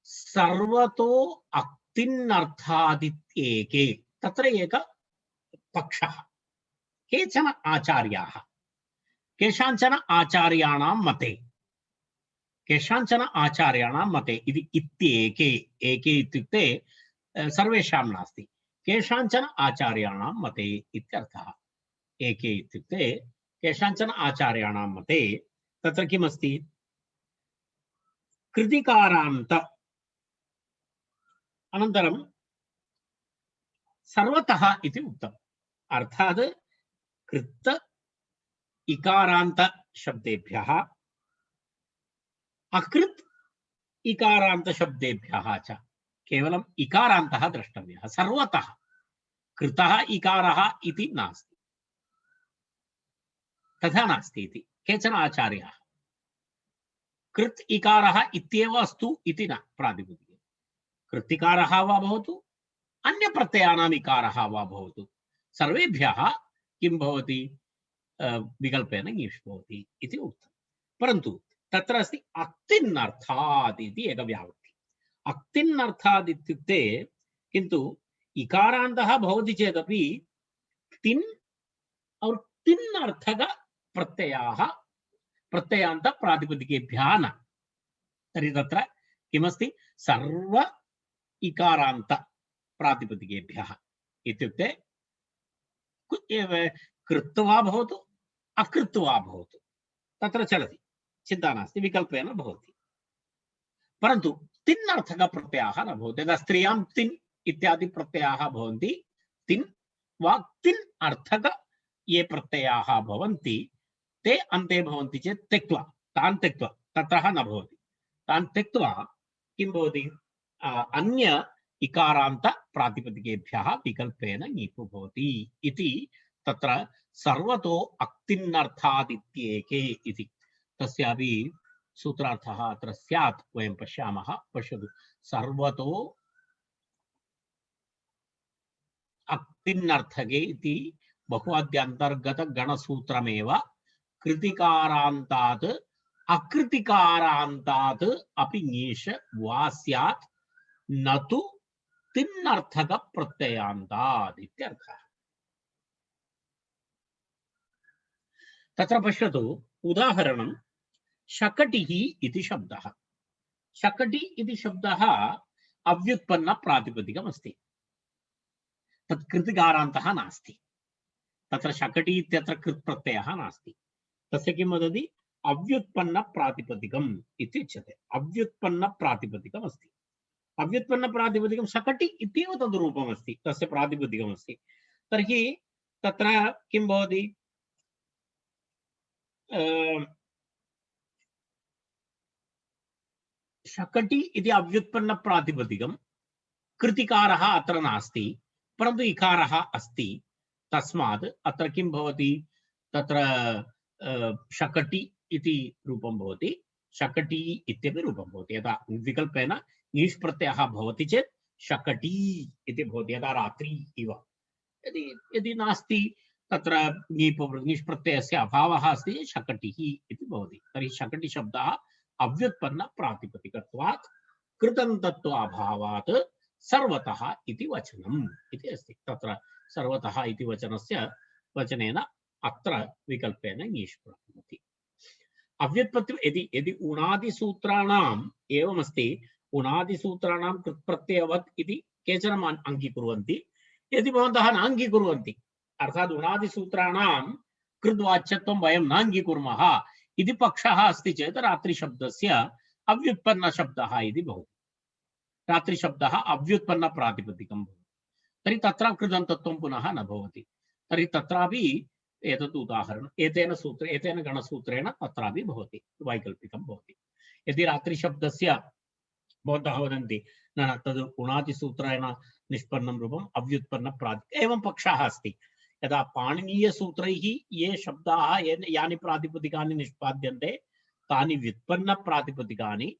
सर्वतो अक्तिन्नर्थादित्येके तत्र एक पक्षः केचन आचार्याः केषाञ्चन आचार्याणां मते केषाञ्चन आचार्याणां मते इति इत्येके एके इत्युक्ते सर्वेषां नास्ति केषाञ्चन आचार्याणां मते इत्यर्थः एके इत्युक्ते केषाञ्चन आचार्याणां मते तत्र किमस्ति कृतिकारान्त अनन्तरं सर्वतः इति उक्तम् अर्थात् कृत इकारान्त शब्देभ्यः अकृत् इकारान्त शब्देभ्यः च केवलम् इकारान्तः द्रष्टव्यः सर्वतः कृतः इकारः इति नास्ति तथा नास्ति इति केचन आचार्याः कृत् इकारः इत्येव अस्तु इति न प्रातिपदिके कृत्तिकारः वा भवतु अन्य प्रत्ययानाम् इकारः वा भवतु सर्वेभ्यः किं भवति विकल्पेन ङीष् भवति इति उक्तं परन्तु तत्र अस्ति अक्तिन्नर्थात् इति एक व्यावृत्ति अक्तिन्नर्थात् इत्युक्ते किन्तु इकारान्तः भवति चेदपि तिन् और तिन्नर्थक प्रत्ययाः प्रत्ययान्त प्रातिपदिकेभ्यः न तर्हि तत्र किमस्ति सर्व इकारान्त प्रातिपदिकेभ्यः इत्युक्ते कृत्वा भवतु अकृत्वा भवतु तत्र चलति चिन्ता नास्ति विकल्पेन भवति परन्तु तिन्नर्थक प्रत्ययाः न भवति यदा स्त्रियां तिन् इत्यादि प्रत्ययाः भवन्ति तिन् वा तिन् अर्थक ये प्रत्ययाः भवन्ति ते अन्ते भवन्ति चेत् त्यक्त्वा तान् त्यक्त्वा ततः न भवति तान् त्यक्त्वा किं भवति अन्य इकारान्त प्रातिपदिकेभ्यः विकल्पेन ङीपु भवति इति तत्र सर्वतो अक्तिन्नर्थादित्येके इति तस्यापि सूत्रार्थः अत्र स्यात् वयं पश्यामः पश्यतु सर्वतो अक्तिन्नर्थके इति बहुवाद्यन्तर्गत गणसूत्रमेव कृतिकारान्तात् अकृतिकारान्तात् अपि ङीष वा स्यात् न तु तिन्नर्थक प्रत्ययान्तात् इत्यर्थः तत्र पश्यतु उदाहरणं शकटिः इति शब्दः शकटि इति शब्दः अव्युत्पन्न प्रातिपदिकम् अस्ति तत् कृतिकारान्तः नास्ति तत्र शकटि इत्यत्र कृत् प्रत्ययः नास्ति तस्य किं वदति अव्युत्पन्न प्रातिपदिकम् इति उच्यते अव्युत्पन्न प्रातिपदिकम् अस्ति अव्युत्पन्न प्रातिपदिकं शकटि इत्येव तद् रूपम् अस्ति तस्य प्रातिपदिकम् अस्ति तर्हि तत्र किं भवति शकटि इति अव्युत्पन्न प्रातिपदिकं कृतिकारः अत्र नास्ति परन्तु इकारः अस्ति तस्मात् अत्र किं भवति तत्र शकटि इति रूपं भवति शकटि इत्यपि रूपं भवति यदा विकल्पेन ङीष् प्रत्ययः भवति चेत् शकटि इति भवति यदा रात्रि इव यदि यदि नास्ति तत्र ङीष् प्रत्ययस्य अभावः अस्ति शकटिः इति भवति तर्हि शकटि शब्दः अव्युत्पन्न प्रातिपदिकत्वात् कृतन्तत्वाभावात् सर्वतः इति वचनम् इति अस्ति तत्र सर्वतः इति वचनस्य वचनेन अत्र विकल्पेन ङीष् प्राप्नोति अव्युत्पत्ति यदि यदि उणादिसूत्राणाम् एवमस्ति उणादिसूत्राणां कृत्प्रत्ययवत् इति केचन अङ्गीकुर्वन्ति यदि भवन्तः न अङ्गीकुर्वन्ति अर्थात् उणादिसूत्राणां कृद्वाच्यत्वं वयं न अङ्गीकुर्मः इति पक्षः अस्ति चेत् रात्रिशब्दस्य अव्युत्पन्नशब्दः इति भवति रात्रिशब्दः अव्युत्पन्न प्रातिपदिकं भवति तर्हि तत्र कृदन्तत्वं पुनः न भवति तर्हि तत्रापि एतत् उदाहरणम् एतेन गणसूत्रेण तत्रापि भवति वैकल्पिकं भवति यदि रात्रिशब्दस्य भवन्तः वदन्ति न तद् उणादिसूत्रेण निष्पन्नं रूपम् अव्युत्पन्न प्रातिपदिकम् एवं पक्षः अस्ति यदा पाणिनीयसूत्रैः ये शब्दाः यानि प्रातिपदिकानि निष्पाद्यन्ते तानि व्युत्पन्न प्रातिपदिकानि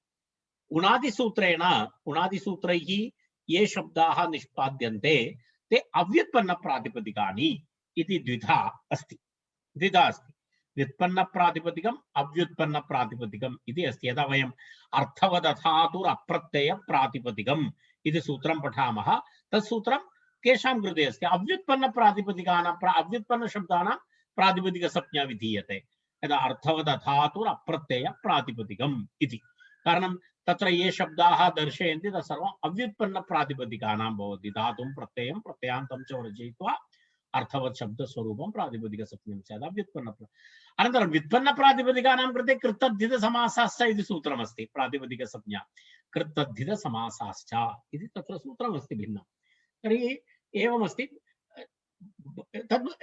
उणादिसूत्रैः ये शब्दाः निष्पाद्यन्ते ते अव्युत्पन्न प्रातिपदिकानि इति द्विधा अस्ति व्युत्पन्न प्रातिपदिकम् अव्युत्पन्न प्रातिपदिकम् इति अस्ति यदा वयम् अर्थवदधातुरप्रत्यय प्रातिपदिकम् इति सूत्रं पठामः। तत् सूत्रं केषां कृते अस्ति? अव्युत्पन्नप्रातिपदिकानां अव्युत्पन्नशब्दानां प्रातिपदिकसंज्ञा विधीयते यदा अर्थवदधातुर अप्रत्यय प्रातिपदिकम् इति। कारणं तत्र ये शब्दाः दर्शयन्ति तत् सर्वम् अव्युत्पन्नप्रातिपदिकानां भवति। धातुं प्रत्ययं प्रत्ययान्तं च वर्जयित्वा अर्थवत् शब्दस्वरूपं प्रातिपदिकसंज्ञं स्यात् अव्युत्पन्न। अनन्तरं व्युत्पन्नप्रातिपदिकानां कृते कृत्तद्धितसमासाश्च इति सूत्रमस्ति। प्रातिपदिकसंज्ञा कृत्तद्धितसमासाश्च इति तत्र सूत्रमस्ति भिन्नं। तर्हि एवमस्ति,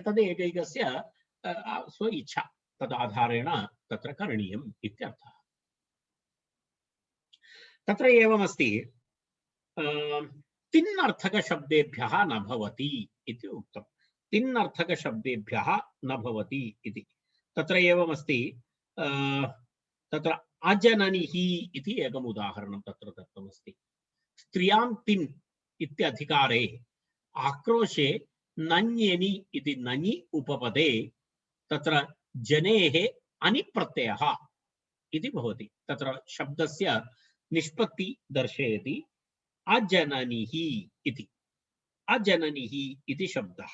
तद् एकैकस्य स्व इच्छा, तदाधारेण तत्र करणीयम् इत्यर्थः। तत्र एवमस्ति, तिन्नर्थकशब्देभ्यः न भवति इति उक्तम्। तिन्नर्थकशब्देभ्यः न भवति इति तत्र एवमस्ति। तत्र अजननिः इति एकम् उदाहरणं तत्र दत्तमस्ति। स्त्रियां तिन् इत्यधिकारे आक्रोशे नञ्यनि इति नञि उपपदे तत्र जनेः अनिप्रत्ययः इति भवति। तत्र शब्दस्य निष्पत्ति दर्शयति। अजननिः इति, अजननिः इति शब्दः,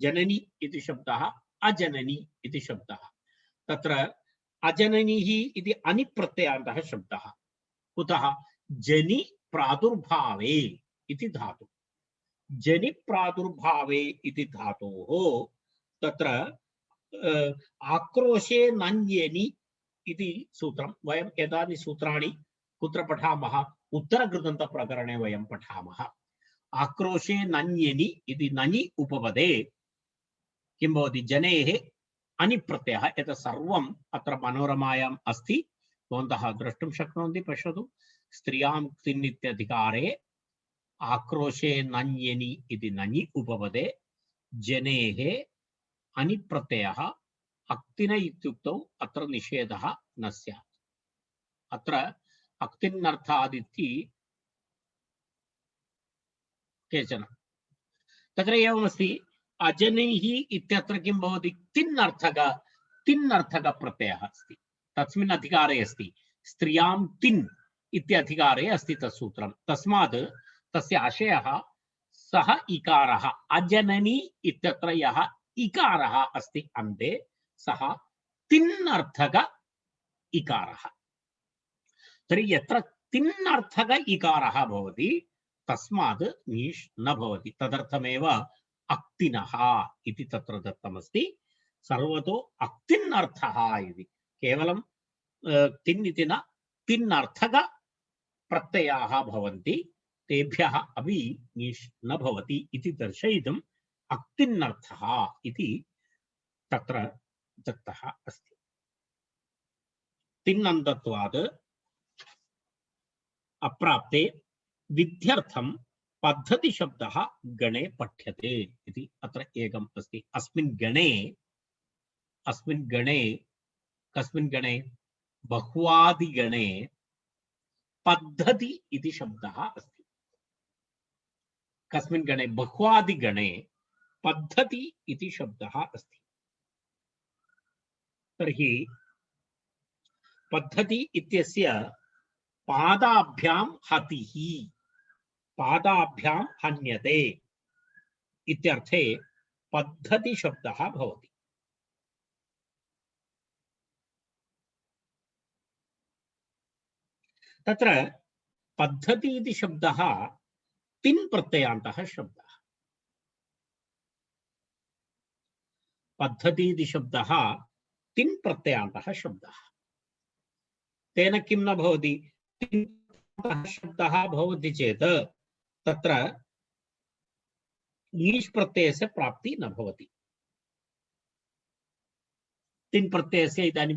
जननी इति शब्दः, अजननी इति शब्दः। तत्र अजननिः इति अनिप्रत्ययान्तः शब्दः। कुतः? जनि प्रादुर्भावे इति धातु। जनि प्रादुर्भावे इति धातोः तत्र आक्रोशे नञ्यनि इति सूत्रं। वयम् एतानि सूत्राणि कुत्र पठामः? उत्तरकृदन्तप्रकरणे वयं पठामः। आक्रोशे नञ्यनि इति नञि उपपदे किं भवति? जनेः अनिप्रत्ययः। एतत् सर्वम् अत्र मनोरमायाम् अस्ति, भवन्तः द्रष्टुं शक्नुवन्ति। पश्यतु, स्त्रियां तिन् इत्यधिकारे आक्रोशे नञ्यनि इति नञि उपपदे जनेः अनिप्रत्ययः। अक्तिन इत्युक्तौ अत्र निषेधः न स्यात्। अत्र अक्तिन्नर्थादिति केचन। तत्र एवमस्ति, अजनैः इत्यत्र किं भवति? तिन्नर्थकप्रत्ययः अस्ति, तस्मिन् अधिकारे अस्ति। स्त्रियां तिन् इत्यधिकारे अस्ति तत् सूत्रं। तस्मात् तस्य आशयः सः इकारः, अजननी इत्यत्र यः इकारः अस्ति अन्ते, सः तिन्नर्थक इकारः। तर्हि यत्र तिन्नर्थक इकारः भवति तस्मात् नीष् न भवति। तदर्थमेव अक्तिनः इति तत्र दत्तमस्ति। सर्वतो अक्तिन्नर्थः इति, केवलं तिन् इति न, तिन्नर्थक प्रत्ययाः भवन्ति, तेभ्यः अपि नीष् न भवति इति दर्शयितुम् अक्तिन्नर्थः इति तत्र दत्तः अस्ति। तिन्नन्तत्वात् अप्राप्ते विध्यर्थं पद्धति शब्दः गणे पठ्यते इति अत्र एकम् अस्ति। अस्मिन् गणे कस्मिन् गणे? बहुवादिगणे पद्धति इति शब्दः अस्ति। कस्मिन् गणे? बहुवादिगणे पद्धति इति शब्दः अस्ति। तर्हि पद्धति इत्यस्य पादाभ्यां हतिः, पादाभ्यां हन्यते इत्यर्थे पद्धति शब्दः भवति। तत्र पद्धति इति शब्दः तिन् प्रत्ययान्तः शब्दः। पद्धति इति शब्दः तिन् प्रत्ययान्तः शब्दः। तेन किं न भवति? तिन् शब्दः भवति चेत् तत्र नीष् प्रत्ययस्य प्राप्ति न भवति। तिन् प्रत्ययस्य इदानीं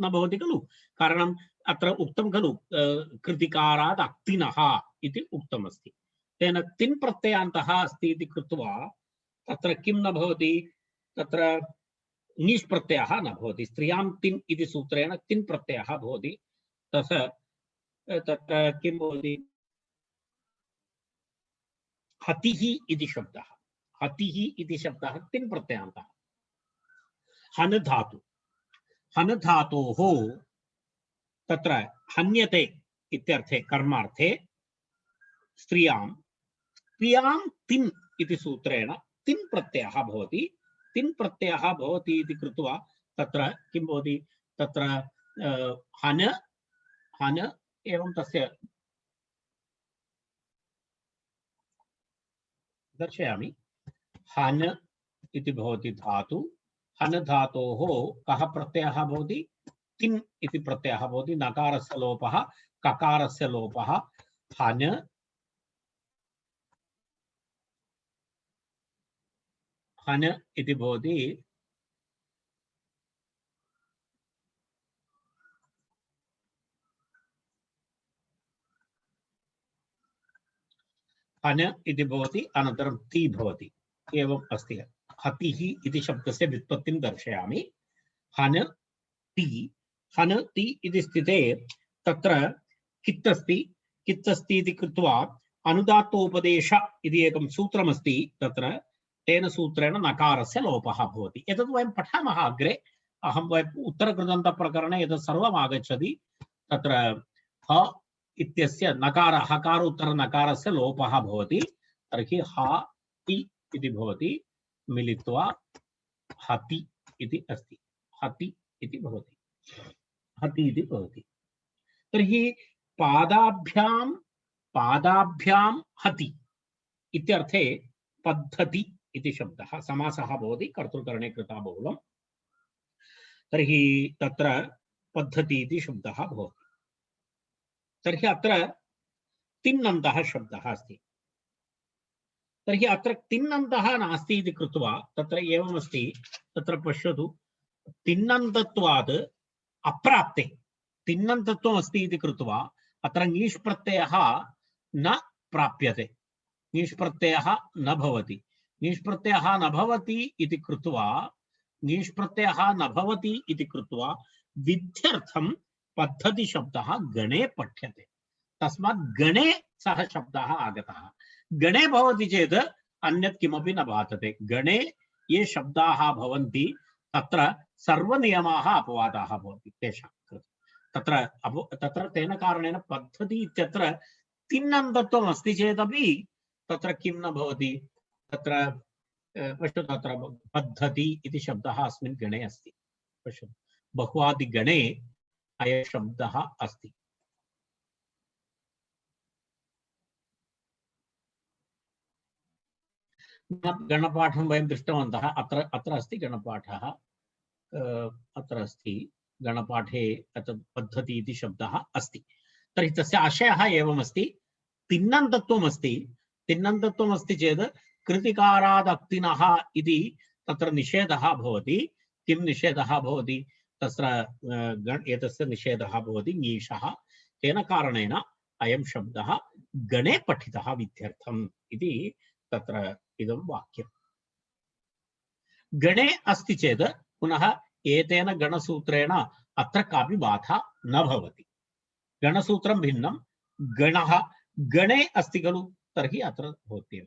न भवति खलु, कारणम् अत्र उक्तं खलु कृतिकारात् अक्तिनः इति उक्तमस्ति। तेन तिन् प्रत्ययान्तः अस्ति इति कृत्वा तत्र किं न भवति? तत्र नीष् प्रत्ययः न भवति। स्त्रियां तिन् इति सूत्रेण तिन् प्रत्ययः भवति। तत्र किं भवति? हतिः इति शब्दः, हतिः इति शब्दः तिन् प्रत्ययान्तः। हन् धातु, हन् धातोः तत्र हन्यते इत्यर्थे कर्मार्थे स्त्रियां प्रियां तिन् इति सूत्रेण तिन् प्रत्ययः भवति। तिन् प्रत्ययः भवति इति कृत्वा तत्र किं भवति, तत्र हन हन एवं तस्य दर्शयामि। हन इति भवति धातु। हन धातोः कः प्रत्ययः भवति, तिन् इति प्रत्ययः भवति। नकारस्य लोपः ककारस्य लोपः। हन हन इति भवति हन इति भवति, अनन्तरं ति भवति। एवम् अस्ति। हतिः इति शब्दस्य व्युत्पत्तिं दर्शयामि। हन ति इति स्थिते तत्र कित् अस्ति। कित् अस्ति इति कृत्वा अनुदात्तोपदेश इति एकं सूत्रमस्ति। तत्र तेन सूत्रेण नकारस्य लोपः भवति। एतत् वयं पठामः अग्रे। अहं उत्तरकृदन्तप्रकरणे एतत् सर्वम् आगच्छति। तत्र ह इत्यस्य नकार हकार उत्तर नकारस्य लोपः भवति। तर्हि ह ति इति भवति, मिलित्वा हति इति अस्ति। हति इति भवति, हति इति भवति। तर्हि पादाभ्यां हति इत्यर्थे पद्धति इति शब्दः समासः भवति, कर्तृकरणे कृता बहुलम्। तर्हि तत्र पद्धति इति शब्दः भवति। तर्हि अत्र तिन्नन्तः शब्दः अस्ति। तर्हि अत्र तिन्नन्तः नास्ति इति कृत्वा तत्र एवमस्ति। तत्र पश्यतु, तिन्नन्तत्वात् अप्राप्ते तिन्नन्तत्वम् अस्ति इति कृत्वा अत्र ङीष् प्रत्ययः न प्राप्यते, ङीष् प्रत्ययः न भवति। ङीष् प्रत्ययः न भवति इति कृत्वा ङीष् प्रत्ययः न भवति इति कृत्वा विध्यर्थं पद्धति शब्दः गणे पठ्यते। तस्मात् गणे सः शब्दः आगतः। गणे भवति चेत् अन्यत् किमपि न भातते। गणे ये शब्दाः भवन्ति तत्र सर्वनियमाः अपवादाः भवन्ति तेषां कृते। तत्र तेन कारणेन पद्धति इत्यत्र तिन्नन्तत्वम् अस्ति चेदपि तत्र किं न भवति। तत्र पश्यतु, तत्र पद्धति इति शब्दः अस्मिन् गणे अस्ति। पश्यतु, बहुवादिगणे अयं शब्दः अस्ति। गणपाठं वयं दृष्टवन्तः। अत्र अस्ति गणपाठः, अत्र अस्ति गणपाठे तत् पद्धति इति शब्दः अस्ति। तर्हि तस्य आशयः एवमस्ति, तिन्नन्तत्वमस्ति। तिन्नन्तत्वमस्ति चेत् कृतिकारादक्तिनः इति तत्र निषेधः भवति। किं निषेधः भवति, तत्र एतस्य निषेधः भवति ङीषः। तेन कारणेन अयं शब्दः गणे पठितः विध्यर्थम् इति तत्र इदं वाक्यम्। गणे अस्ति चेत् पुनः एतेन गणसूत्रेण अत्र कापि बाधा न भवति। गणसूत्रं भिन्नं, गणः गणे अस्ति खलु, तर्हि अत्र भवत्येव।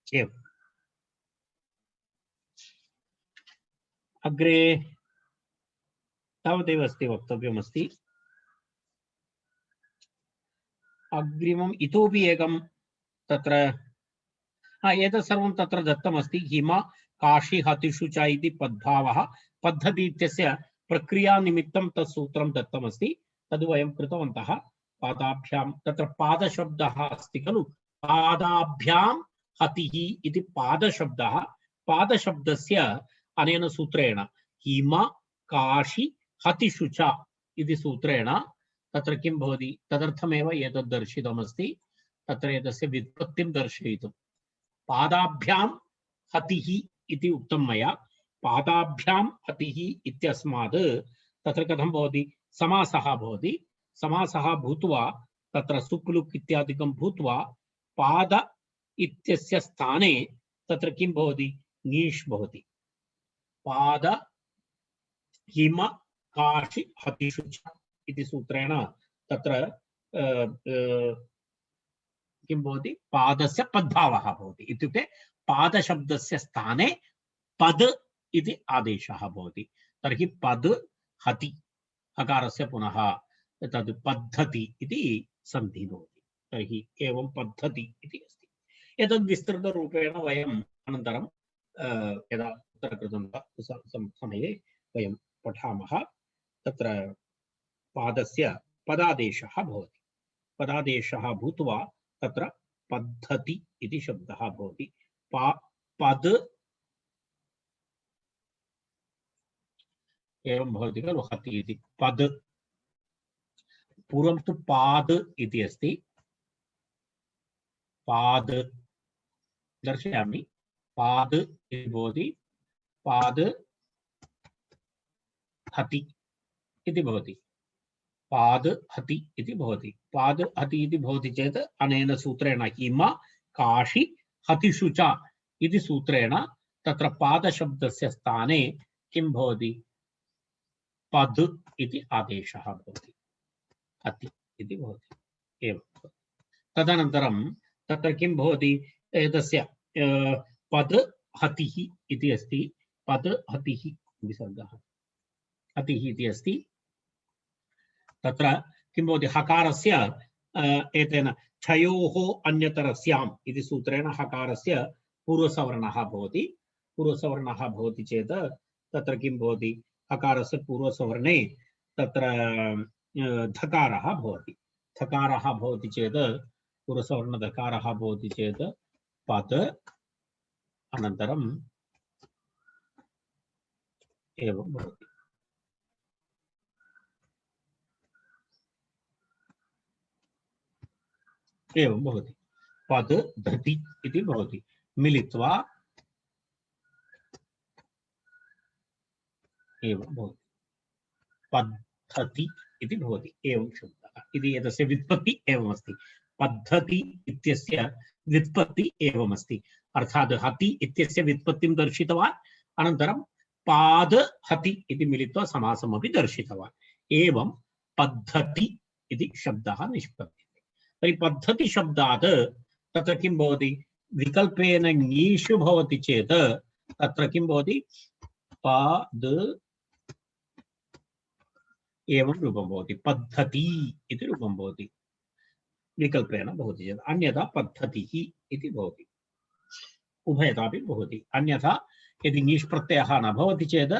एवम् अग्रे तावदेव अस्ति, वक्तव्यमस्ति। अग्रिमम् इतोपि एकं तत्र एतत् सर्वं तत्र दत्तमस्ति। हिम काशी हतिषु च इति पद्भावः पद्धति इत्यस्य प्रक्रियानिमित्तं तत् सूत्रं दत्तमस्ति। तद् वयं कृतवन्तः। पादाभ्यां तत्र पादशब्दः अस्ति खलु, पादाभ्यां हतिः इति पादशब्दः। पादशब्दस्य अनेन सूत्रेण हिम काशी हतिषु च इति सूत्रेण तत्र किं भवति, तदर्थमेव एतद् दर्शितमस्ति। तत्र एतस्य व्युत्पत्तिं दर्शयितुं पादाभ्यां हतिः इति उक्तं मया। पादाभ्यां हतिः इत्यस्मात् तत्र कथं भवति, समासः भवति। समासः भूत्वा तत्र सुप् लुक् इत्यादिकं भूत्वा पाद इत्यस्य स्थाने तत्र किं भवति, ङीष् भवति। पाद हिम काशी हतिषु च इति सूत्रेण तत्र किं भवति, पादस्य पद्भावः भवति। इत्युक्ते पादशब्दस्य स्थाने पद इति आदेशः भवति। तर्हि पद हति हकारस्य पुनः तद् पद्धति इति सन्धिः भवति। तर्हि एवं पद्धति इति अस्ति। एतद् विस्तृतरूपेण वयम् अनन्तरं यदा उत्तरकृतं समये वयं पठामः। तत्र पादस्य पदादेशः भवति। पदादेशः भूत्वा तत्र पद्धति इति शब्दः भवति। पद एवं भवति खलु, हति इति पद। पूर्वं तु पाद इति अस्ति। पाद दर्शयामि। पाद इति भवति। पाद हति इति भवति। पाद हति इति भवति। पाद हति इति भवति चेत् अनेन सूत्रेण हिम काशि हतिषु च इति सूत्रेण तत्र पादशब्दस्य स्थाने किं भवति? पद इति आदेशः भवति। हति इति भवति। एवं तदनन्तरं तत्र किं भवति? एतस्य पद हतिः इति अस्ति। पद हतिः विसर्गः हतिः इति अस्ति। तत्र किं भवति? हकारस्य एतेन छयोः अन्यतरस्याम् इति सूत्रेण हकारस्य पूर्वसवर्णः भवति। पूर्वसवर्णः भवति चेत् तत्र किं भवति? हकारस्य पूर्वसवर्णे तत्र धकारः भवति। धकारः भवति चेत् पूर्वसवर्णधकारः भवति चेत् पद अनन्तरम् एवं भवति। एवं भवति। पद धति इति भवति। मिलित्वा एवं भवति। पद्धति इति भवति। एवं शब्दः इति एतस्य व्युत्पत्ति एवमस्ति। पद्धति इत्यस्य व्युत्पत्ति एवमस्ति। अर्थात् हति इत्यस्य व्युत्पत्तिं दर्शितवान्, अनन्तरं पाद हति इति मिलित्वा समासमपि दर्शितवान्। एवं पद्धति इति शब्दः निष्पद्यते। तर्हि पद्धति शब्दात् तत्र किं भवति? विकल्पेन ङीषु भवति चेत् तत्र किं भवति? पद एवं रूपं भवति। पद्धति इति रूपं भवति विकल्पेन भवति चेत्। अन्यथा पद्धतिः इति भवति। उभयतापि भवति। अन्यथा यदि ङीष् प्रत्ययः न भवति चेत्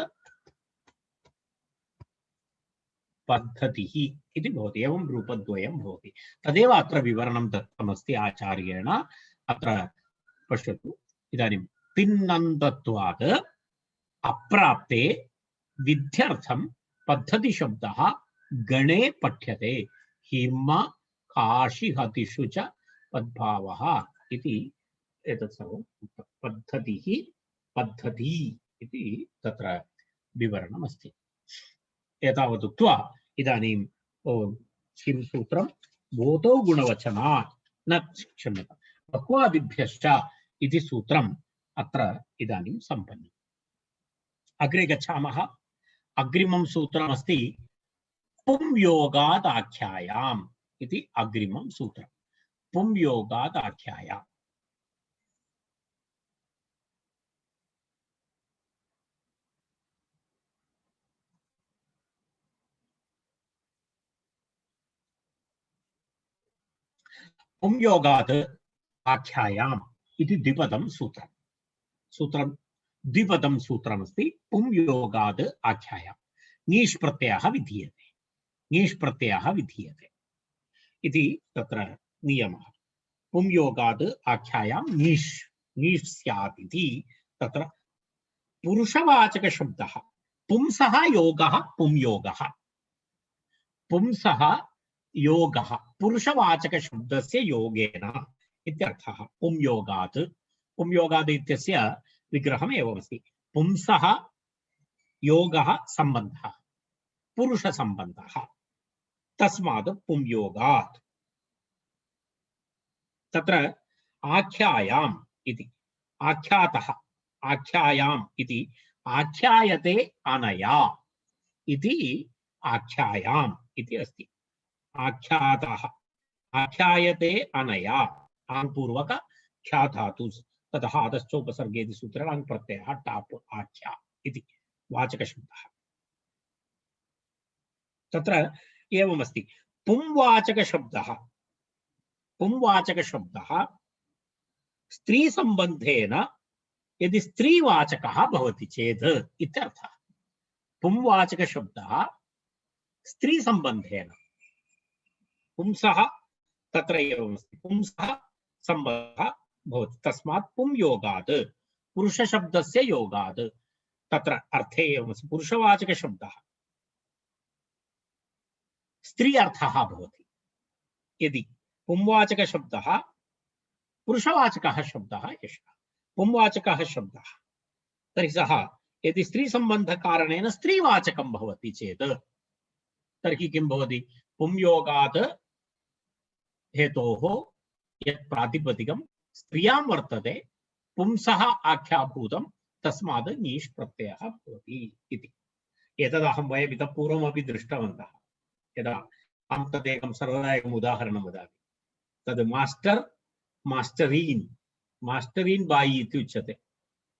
पद्धतिः इति भवति। एवं रूपद्वयं भवति। तदेव अत्र विवरणं दत्तमस्ति आचार्येण। अत्र पश्यतु इदानीं तिङन्तत्वात् अप्राप्ते विध्यर्थं पद्धतिशब्दः गणे पठ्यते। हिम काशि हतिषु च तद्भावः इति एतत् सर्वं पद्धतिः पद्धति इति तत्र विवरणमस्ति। एतावत् उक्त्वा इदानीं किं सूत्रं? बोधो गुणवचनात् न क्षम्यतां बह्वादिभ्यश्च इति सूत्रम् अत्र इदानीं सम्पन्नम्। अग्रे गच्छामः। अग्रिमं सूत्रमस्ति पुंयोगात् आख्यायाम् इति अग्रिमं सूत्रम्। पुंयोगात् आख्यायाम्। पुंयोगात् आख्यायाम् इति द्विपदं सूत्रम्। सूत्रं द्विपदं सूत्रमस्ति। पुंयोगात् आख्यायाम्। ङीष् प्रत्ययः विधीयते। ङीष् प्रत्ययः विधीयते इति तत्र नियमः। पुंयोगात् आख्यायाम् ङीष् ङीष् स्यात् इति तत्र पुरुषवाचकशब्दः। पुंसः योगः पुंयोगः। पुंसः योगः पुरुषवाचकशब्दस्य योगेन इत्यर्थः। पुंयोगात्। पुंयोगात् इत्यस्य विग्रहम् एवमस्ति। पुंसः योगः सम्बन्धः पुरुषसम्बन्धः। तस्मात् पुंयोगात्। तत्र आख्यायाम् इति आख्यातः आख्यायाम् इति आख्यायते अनया इति आख्यायाम् इति अस्ति। आख्यातः आख्यायते अनया आङ्पूर्वक ख्याधातु ततः आदश्चोपसर्गे इति सूत्रेण आङ् प्रत्ययः टाप् आख्या इति वाचकशब्दः। तत्र एवमस्ति। पुंवाचकशब्दः स्त्रीसम्बन्धेन यदि स्त्रीवाचकः भवति चेत् इत्यर्थः। पुंवाचकशब्दः स्त्रीसम्बन्धेन, पुंसः तत्र एवमस्ति, पुंसः सम्बन्धः भवति, तस्मात् पुंयोगात्, पुरुषशब्दस्य योगात्, तत्र अर्थे एवमस्ति। पुरुषवाचकशब्दः स्त्री अर्थः भवति। यदि पुंवाचकशब्दः पुरुषवाचकः शब्दः एषः पुंवाचकः शब्दः, तर्हि सः यदि स्त्रीसम्बन्धकारणेन स्त्रीवाचकं भवति चेत् तर्हि किं भवति? पुंयोगात् हेतोः यत् प्रातिपदिकं स्त्रियां वर्तते पुंसः आख्याभूतं, तस्मात् नीष् प्रत्ययः भवति इति। एतदहं वयम् इतः पूर्वमपि दृष्टवन्तः। यदा अहं तदेकं सर्वदा एकम् उदाहरणं वदामि। तद् मास्टरीन् बायि इति उच्यते।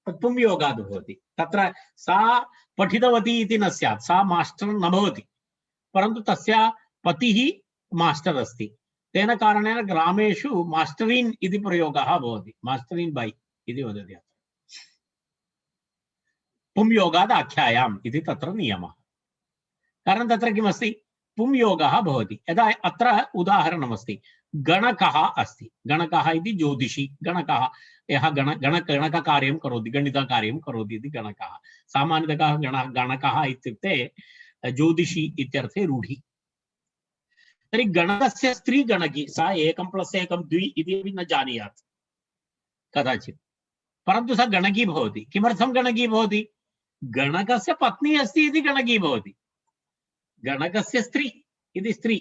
तत् पुंयोगात् भवति। तत्र सा पठितवती इति न स्यात्, सा मास्टर् न भवति, परन्तु तस्य पतिः मास्टर् अस्ति। तेन कारणेन ग्रामेषु मास्टरीन् इति प्रयोगः भवति। मास्टरीन् बायि इति वदति। पुंयोगात् आख्यायाम् इति तत्र नियमः। कारणं तत्र किमस्ति? पुंयोगः भवति। यदा अत्र उदाहरणमस्ति, गणकः अस्ति। गणकः इति ज्योतिषी, गणकः यः गणककार्यं करोति, गणितकार्यं करोति इति गणकः। सामान्यतः गणकः इत्युक्ते ज्योतिषी इत्यर्थे रूढि। तर्हि गणकस्य स्त्री गणकी, सा 1+1=2 इति अपि न जानीयात् कदाचित्, परन्तु सा गणकी भवति। किमर्थं गणकी भवति? गणकस्य पत्नी अस्ति इति गणकी भवति। गणकस्य स्त्री इति स्त्री,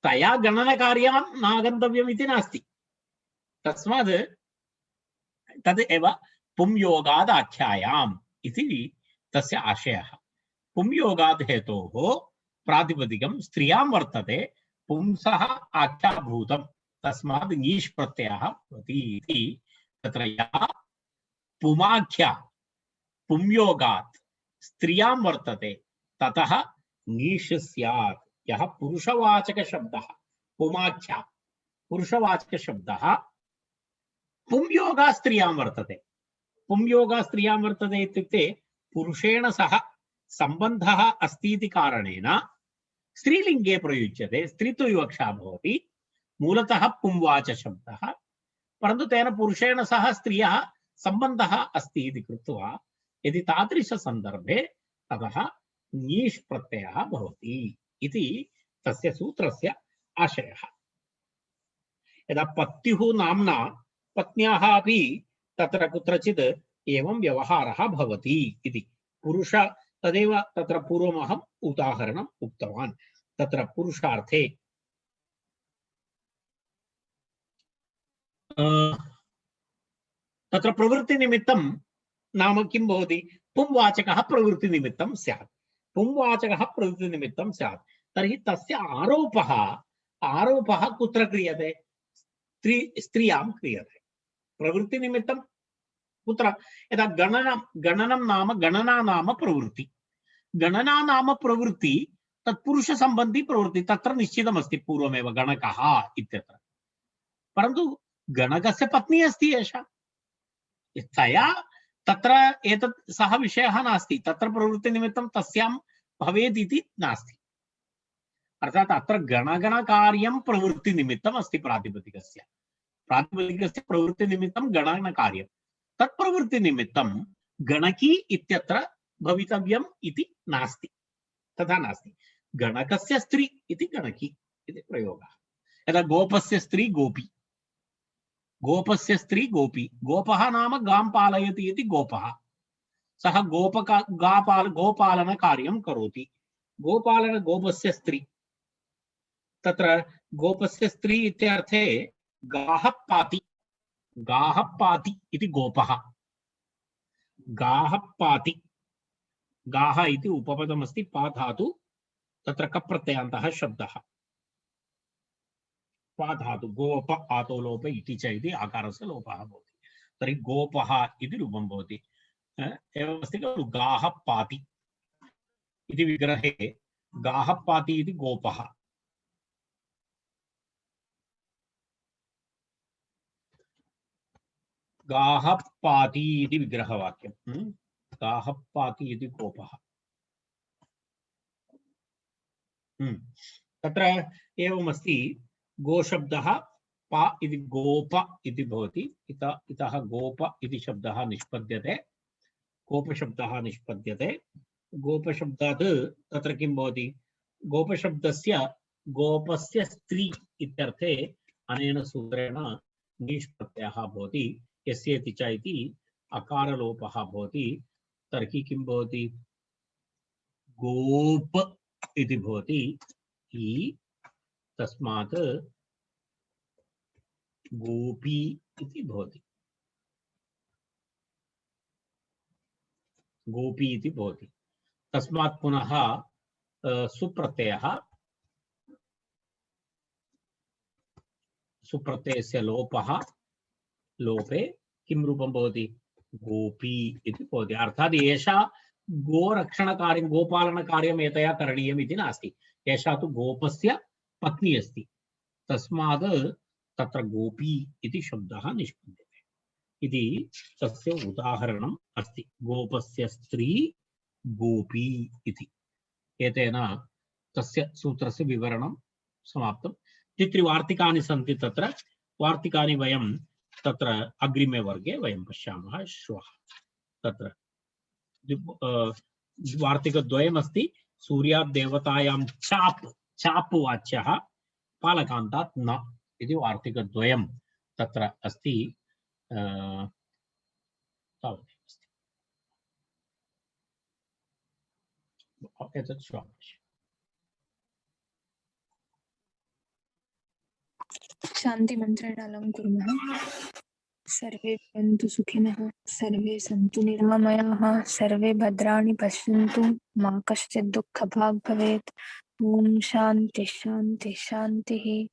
तया गणनकार्यं नागन्तव्यम् इति नास्ति। तस्मात् तदेव पुंयोगात् आख्यायाम् इति तस्य आशयः। पुंयोगात् हेतोः प्रातिपदिकं स्त्रियां वर्तते, पुंसः आख्याभूतं, तस्मात् नीष् प्रत्ययः भवति इति। तत्र या पुमाख्या पुंयोगात् स्त्रियां वर्तते ततः नीष् स्यात्। यः पुरुषवाचकशब्दः पुमाख्या पुरुषवाचकशब्दः पुंयोगात् स्त्रियां वर्तते। पुंयोगात् स्त्रियां वर्तते इत्युक्ते पुरुषेण सह सम्बन्धः अस्ति इति कारणेन स्त्रीलिङ्गे प्रयुज्यते, स्त्रीत्वविवक्षा भवति। मूलतः पुंवाचशब्दः, परन्तु तेन पुरुषेण सह स्त्रियः सम्बन्धः अस्ति इति कृत्वा यदि तादृशसन्दर्भे ततः नीष् प्रत्ययः भवति इति तस्य सूत्रस्य आशयः। यदा पत्युः नाम्ना पत्न्याः अपि तत्र कुत्रचित् एवं व्यवहारः भवति इति पुरुष, तदेव तत्र पूर्वमहम् उदाहरणम् उक्तवान्। तत्र पुरुषार्थे तत्र प्रवृत्तिनिमित्तं नाम किं भवति? पुंवाचकः प्रवृत्तिनिमित्तं स्यात्। पुंवाचकः प्रवृत्तिनिमित्तं स्यात्। तर्हि तस्य आरोपः कुत्र क्रियते? स्त्रियां क्रियते। प्रवृत्तिनिमित्तं कुत्र? यदा गणनं नाम गणना नाम प्रवृत्ति, गणना नाम प्रवृत्ति तत्पुरुषसम्बन्धी प्रवृत्ति, तत्र निश्चितमस्ति पूर्वमेव गणकः इत्यत्र। परन्तु गणकस्य पत्नी अस्ति एषा, तया तत्र एतत् सः विषयः नास्ति, तत्र प्रवृत्तिनिमित्तं तस्यां भवेत् इति नास्ति। अर्थात् अत्र गणगणकार्यं प्रवृत्तिनिमित्तम् अस्ति। प्रातिपदिकस्य प्रवृत्तिनिमित्तं गणनकार्यं, तत् प्रवृत्तिनिमित्तं गणकी इत्यत्र भवितव्यम् इति नास्ति, तथा नास्ति। गणकस्य स्त्री इति गणकी इति प्रयोगः। यदा गोपस्य स्त्री गोपी, गोपस्य स्त्री गोपी, गोपः नाम गां पालयति इति गोपः, सः गोपालन कार्यं करोति। गोपस्य स्त्री, तत्र गोपस्य स्त्री इत्यर्थे गाः पाति इति गोपः। गाः पाति, गाः इति उपपदमस्ति, पा धातु तत्र कप्रत्ययान्तः शब्दः। पा धातु गोप आतो लोप इति च इति आकारस्य लोपः भवति। तर्हि गोपः इति रूपं भवति। एवमस्ति खलु, गाः पाति इति विग्रहे गाः पाति इति गोपः। गाः पाति इति विग्रहवाक्यं। गाः पाति इति गोपः। तत्र एवमस्ति, गोशब्दः पा इति गोप इति भवति। इतः गोप इति शब्दः निष्पद्यते, गोपशब्दः निष्पद्यते। गोपशब्दात् तत्र किं भवति? गोपशब्दस्य गोपस्य स्त्री इत्यर्थे अनेन सूत्रेण नीष् प्रत्ययः भवति। यस्येति च इति अकारलोपः भवति। तर्हि किं भवति? गोप इति भवति। तस्मात् गोपी इति भवति। गोपी इति भवति। तस्मात् पुनः सुप्रत्ययः, सुप्रत्ययस्य लोपः, लोपे किं रूपं भवति? गोपी इति भवति। अर्थात् एषा गोरक्षणकार्यं, गोपालनकार्यम् एतया करणीयम् इति नास्ति। एषा तु गोपस्य पत्नी अस्ति। तस्मात् तत्र गोपी इति शब्दः निष्पद्यते इति तस्य उदाहरणम् अस्ति। गोपस्य स्त्री गोपी इति। एतेन तस्य सूत्रस्य विवरणं समाप्तं। द्वित्रिवार्तिकानि सन्ति तत्र। वार्तिकानि वयं तत्र अग्रिमे वर्गे वयं पश्यामः श्वः। तत्र वार्तिकद्वयमस्ति। सूर्यात् देवतायां चाप्, चाप् वाच्यः, पालकान्तात् न इति वार्तिकद्वयं तत्र अस्ति। तावदेव अस्ति। एतत् श्वः। शांति मंत्रेण अलं कुर्मः। सर्वे भवन्तु सुखिनः, सर्वे सन्तु निर्ममयाः, सर्वे भद्राणि पश्यन्तु, मा कश्चित् दुःखभाग् भवेत्। ओम शांति शांति शांति।